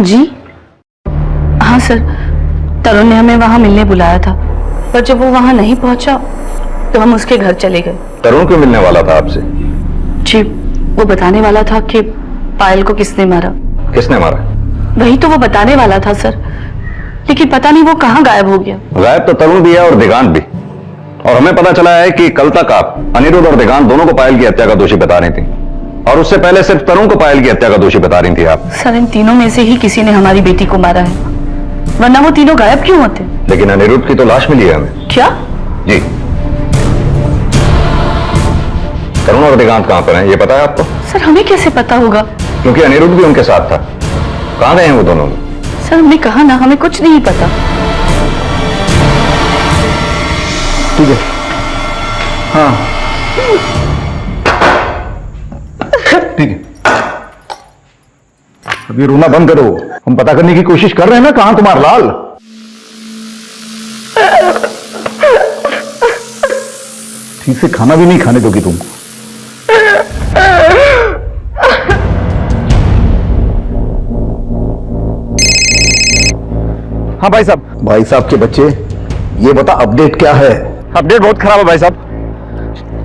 जी हाँ सर, तरुण ने हमें वहां मिलने बुलाया था, पर जब वो वहां नहीं पहुंचा तो हम उसके घर चले गए। तरुण क्यों मिलने वाला था आपसे? जी, वो बताने वाला था कि पायल को किसने मारा। किसने मारा? वही तो वो बताने वाला था सर, लेकिन पता नहीं वो कहाँ गायब हो गया। गायब तो तरुण भी है और दिगांत भी, और हमें पता चला है कि कल तक आप अनिरुद्ध और दिगांत दोनों को पायल की हत्या का दोषी बता रही थी, और उससे पहले सिर्फ तरुण को पायल की हत्या का दोषी बता रही थी आप। सर इन तीनों में से ही किसी ने हमारी बेटी को मारा है, वरना वो तीनों गायब क्यों होते। लेकिन अनिरुद्ध की तो लाश मिली है हमें। क्या? जी। तरुण और दिगांत कहां पर हैं ये पता है आपको? सर हमें कैसे पता होगा? क्योंकि अनिरुद्ध भी उनके साथ था। कहां गए हैं वो दोनों? सर हमने कहा ना, हमें कुछ नहीं पता। ठीक है, हाँ ठीक है, अभी रोना बंद करो। हम पता करने की कोशिश कर रहे हैं ना कहां तुम्हारा लाल। ठीक से खाना भी नहीं खाने दोगी तुम। हाँ भाई साहब। भाई साहब के बच्चे, ये बता अपडेट क्या है? अपडेट बहुत खराब है भाई साहब,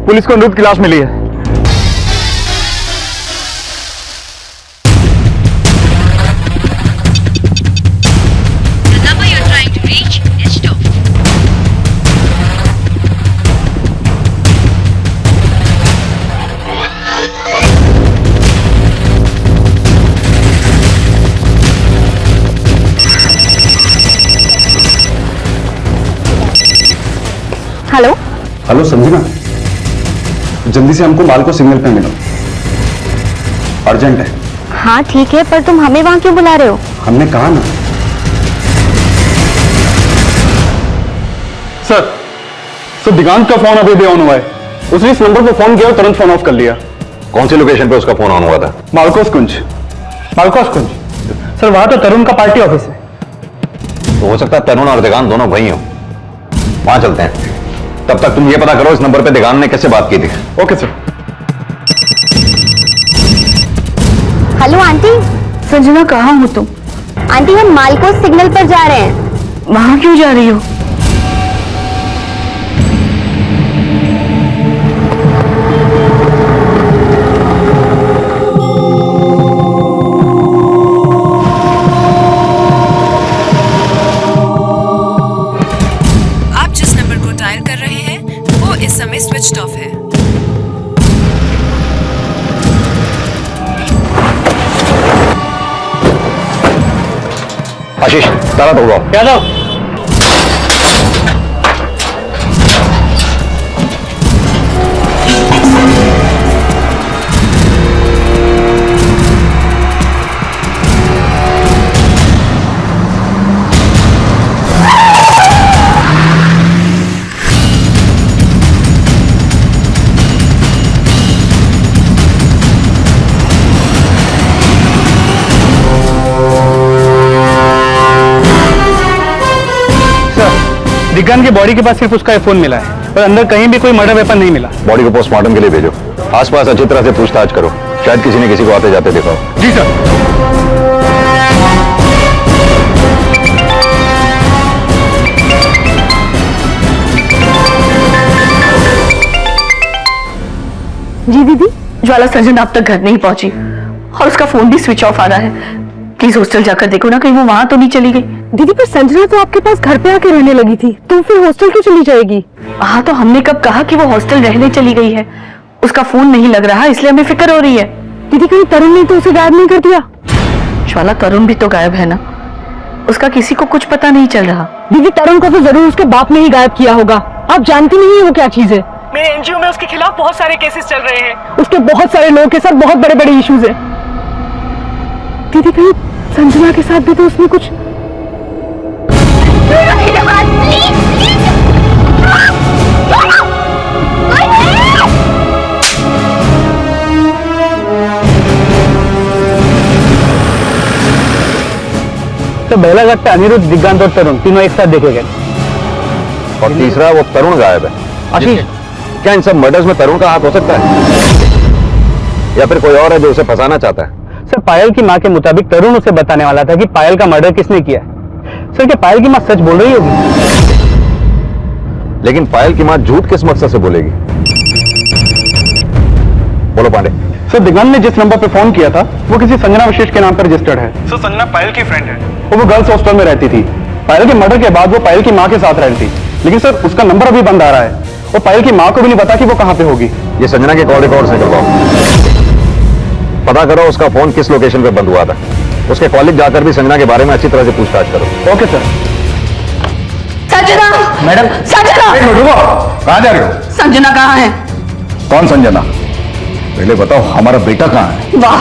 पुलिस को अनिरुद्ध की लाश मिली है। हेलो हेलो संजना, जल्दी से हमको माल को सिग्नल पे मिलो, अर्जेंट है। हाँ ठीक है, पर तुम हमें वहां क्यों बुला रहे हो? हमने कहा ना। सर दिगांत का फोन अभी भी ऑन हुआ है। उसने इस नंबर पर फोन किया और तुरंत फोन ऑफ कर लिया। कौन सी लोकेशन पे उसका फोन ऑन हुआ था? मालकोस कुंज। मालकोस कुंज? सर वहां तो तरुण का पार्टी ऑफिस है। तो हो सकता है तरुण और दिगांत दोनों वही हो, वहां चलते हैं। तब तक तुम ये पता करो इस नंबर पे दिगांत ने कैसे बात की थी। Okay sir. Hello aunty. Sanjana कहाँ हो तुम? आंटी हम मालकोस सिग्नल पर जा रहे हैं। वहां क्यों जा रही हो? आप जिस नंबर को डायल कर रहे हैं वो इस समय स्विच्ड ऑफ है। आशीष, ताला तोड़ो। यादव दिगांत के बॉडी के पास सिर्फ उसका फोन मिला है, पर अंदर कहीं भी कोई मर्डर वेपन नहीं मिला। बॉडी को पोस्टमार्टम के लिए भेजो। आसपास अच्छी तरह से पूछताछ करो, शायद किसी ने किसी को आते जाते देखा हो। जी सर। जी दीदी, ज्वाला सर्जन अब तक घर नहीं पहुंची और उसका फोन भी स्विच ऑफ आ रहा है। प्लीज हॉस्टल जाकर देखो ना, कहीं वो वहां तो नहीं चली गई। दीदी पर संजना तो आपके पास घर पे आके रहने लगी थी, तो फिर हॉस्टल क्यों चली जाएगी? हाँ तो हमने कब कहा कि वो हॉस्टल रहने चली गई है? उसका फोन नहीं लग रहा, इसलिए हमें फिक्र हो रही है। दीदी कहीं तरुण ने तो उसे गायब नहीं कर दिया? ज्वाला तरुण भी तो गायब है ना, उसका किसी को कुछ पता नहीं चल रहा। दीदी तरुण को तो जरूर उसके बाप ने ही गायब किया होगा। आप जानती नहीं है वो क्या चीज है। मेरे एनजीओ में उसके खिलाफ बहुत सारे केसेस चल रहे हैं, उसके बहुत सारे लोगों के साथ बहुत बड़े बड़े इश्यूज हैं। दीदी कहीं संजना के साथ भी तो उसने कुछ तो बेलाघाट पे अनिरुद्ध, दिग्गांत और तरुण तीनों एक साथ देखे गए। और तीसरा वो तरुण गायब है। आशीष, क्या इन सब मर्डर्स में तरुण का हाथ हो सकता है, या फिर कोई और है जो उसे फंसाना चाहता है? सर पायल की मां के मुताबिक तरुण उसे बताने वाला था कि पायल का मर्डर किसने किया है। सर क्या पायल की मां सच बोल रही होगी? लेकिन पायल की मां झूठ किस मकसद से बोलेगी? बोलो पांडे। सर दिग्गंत ने जिस नंबर पे फोन किया था वो किसी संजना विशेष के नाम पर रजिस्टर्ड है। सर संजना पायल की फ्रेंड है। वो गर्ल्स हॉस्टल में रहती थी। पायल के मर्डर के बाद वो पायल की मां के साथ रहती थी, लेकिन सर उसका नंबर अभी बंद आ रहा है और पायल की मां को भी नहीं पता कि वो कहां पे होगी। ये संजना के कॉल रिकॉर्ड से करवाओ, पता करो उसका फोन किस लोकेशन पे बंद हुआ था। उसके कॉलेज जाकर भी संजना के बारे में अच्छी तरह से पूछताछ करो। Okay sir. Sanjana, madam Sanjana, कहां जा रहे हो? संजना कहाँ है? कौन संजना? पहले बताओ हमारा बेटा कहाँ है? वाह,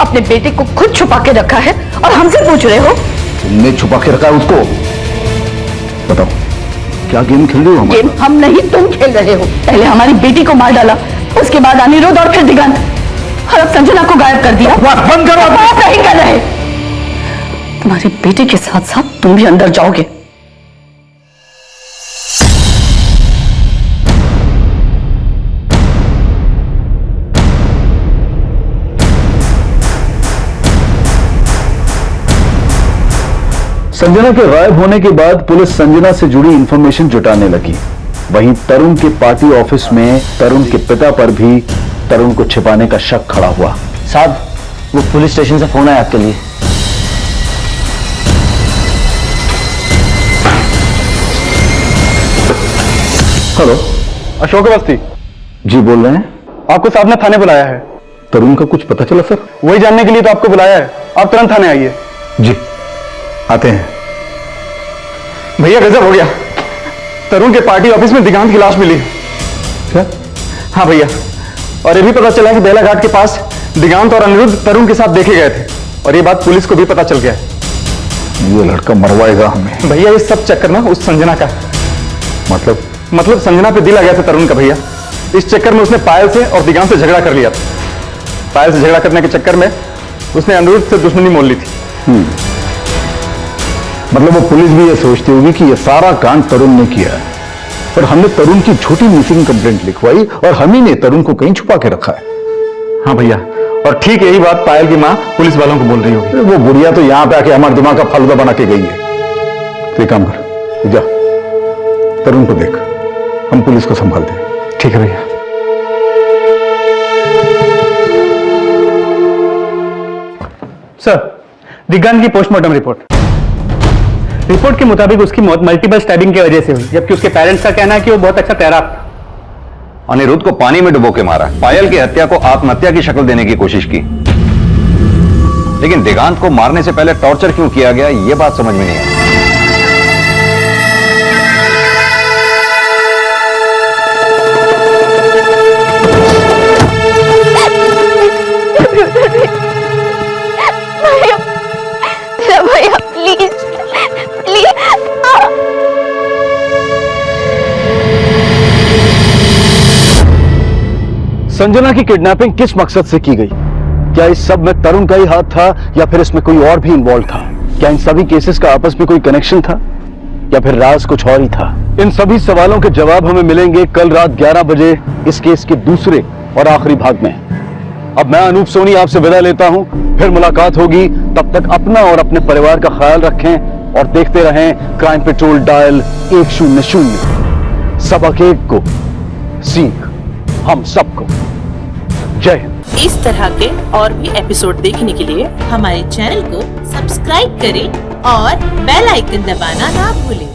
अपने बेटे को खुद छुपा के रखा है और हमसे पूछ रहे हो? तुमने छुपा के रखा है उसको? बताओ क्या गेम खेल रहे हो? गेम हम नहीं तुम खेल रहे हो। पहले हमारी बेटी को मार डाला, उसके बाद अनिरुद्ध और फिर दिगंत, और अब संजना को गायब कर दिया। बंद करो। बात नहीं कर रहे। तुम्हारे बेटे के साथ साथ तुम भी अंदर जाओगे। संजना के गायब होने के बाद पुलिस संजना से जुड़ी इंफॉर्मेशन जुटाने लगी। वहीं तरुण के पार्टी ऑफिस में तरुण के पिता पर भी तरुण को छिपाने का शक खड़ा हुआ। साहब वो पुलिस स्टेशन से फोन आया आपके लिए। हेलो, अशोक अवस्थी जी बोल रहे हैं। आपको साहब ने थाने बुलाया है। तरुण का कुछ पता चला सर? वही जानने के लिए तो आपको बुलाया है। आप तुरंत थाने आइए। जी आते हैं। भैया गजब हो गया, तरुण के पार्टी ऑफिस में दिगांत की लाश मिली। क्या? हाँ भैया, और ये भी पता चला कि बेलाघाट के पास दिगांत और अनिरुद्ध तरुण के साथ देखे गए थे, और ये बात पुलिस को भी पता चल गया है। ये लड़का मरवाएगा हमें। भैया ये सब चक्कर ना उस संजना का, मतलब संजना पे दिल आ गया था तरुण का भैया। इस चक्कर में उसने पायल से और दिगांत से झगड़ा कर लिया था। पायल से झगड़ा करने के चक्कर में उसने अनिरुद्ध से दुश्मनी मोल ली थी। मतलब वो पुलिस भी ये सोचती होगी कि ये सारा कांड तरुण ने किया है, पर हमने तरुण की झूठी मिसिंग कंप्लेंट लिखवाई और हम ही ने तरुण को कहीं छुपा के रखा है। हाँ भैया, और ठीक यही बात पायल की माँ पुलिस वालों को बोल रही होगी। वो बुढ़िया तो यहाँ पे आके हमारे दिमाग का फलूदा बना के गई है। तो एक काम कर, जा तरुण को देख, हम पुलिस को संभालते हैं। ठीक है भैया। सर, दिग्गंत की पोस्टमार्टम रिपोर्ट के मुताबिक उसकी मौत मल्टीपल स्टैबिंग की वजह से हुई, जबकि उसके पेरेंट्स का कहना है कि वो बहुत अच्छा तैराक था। अनिरुद्ध को पानी में डुबो के मारा। पायल की हत्या को आत्महत्या की शक्ल देने की कोशिश की, लेकिन दिगांत को मारने से पहले टॉर्चर क्यों किया गया, यह बात समझ में नहीं आई। भैया प्लीज प्लीज। संजना की किडनैपिंग किस मकसद से की गई? क्या इस सब में तरुण का ही हाथ था या फिर इसमें कोई और भी इन्वॉल्व था? क्या इन सभी केसेस का आपस में कोई कनेक्शन था या फिर राज कुछ और ही था? इन सभी सवालों के जवाब हमें मिलेंगे कल रात 11 बजे इस केस के दूसरे और आखिरी भाग में। अब मैं अनूप सोनी आपसे विदा लेता हूं, फिर मुलाकात होगी। तब तक अपना और अपने परिवार का ख्याल रखें और देखते रहें क्राइम पेट्रोल डायल 100। सबक एक को सीख हम सबको। जय हिंद। इस तरह के और भी एपिसोड देखने के लिए हमारे चैनल को सब्सक्राइब करें और बेल आइकन दबाना ना भूलें।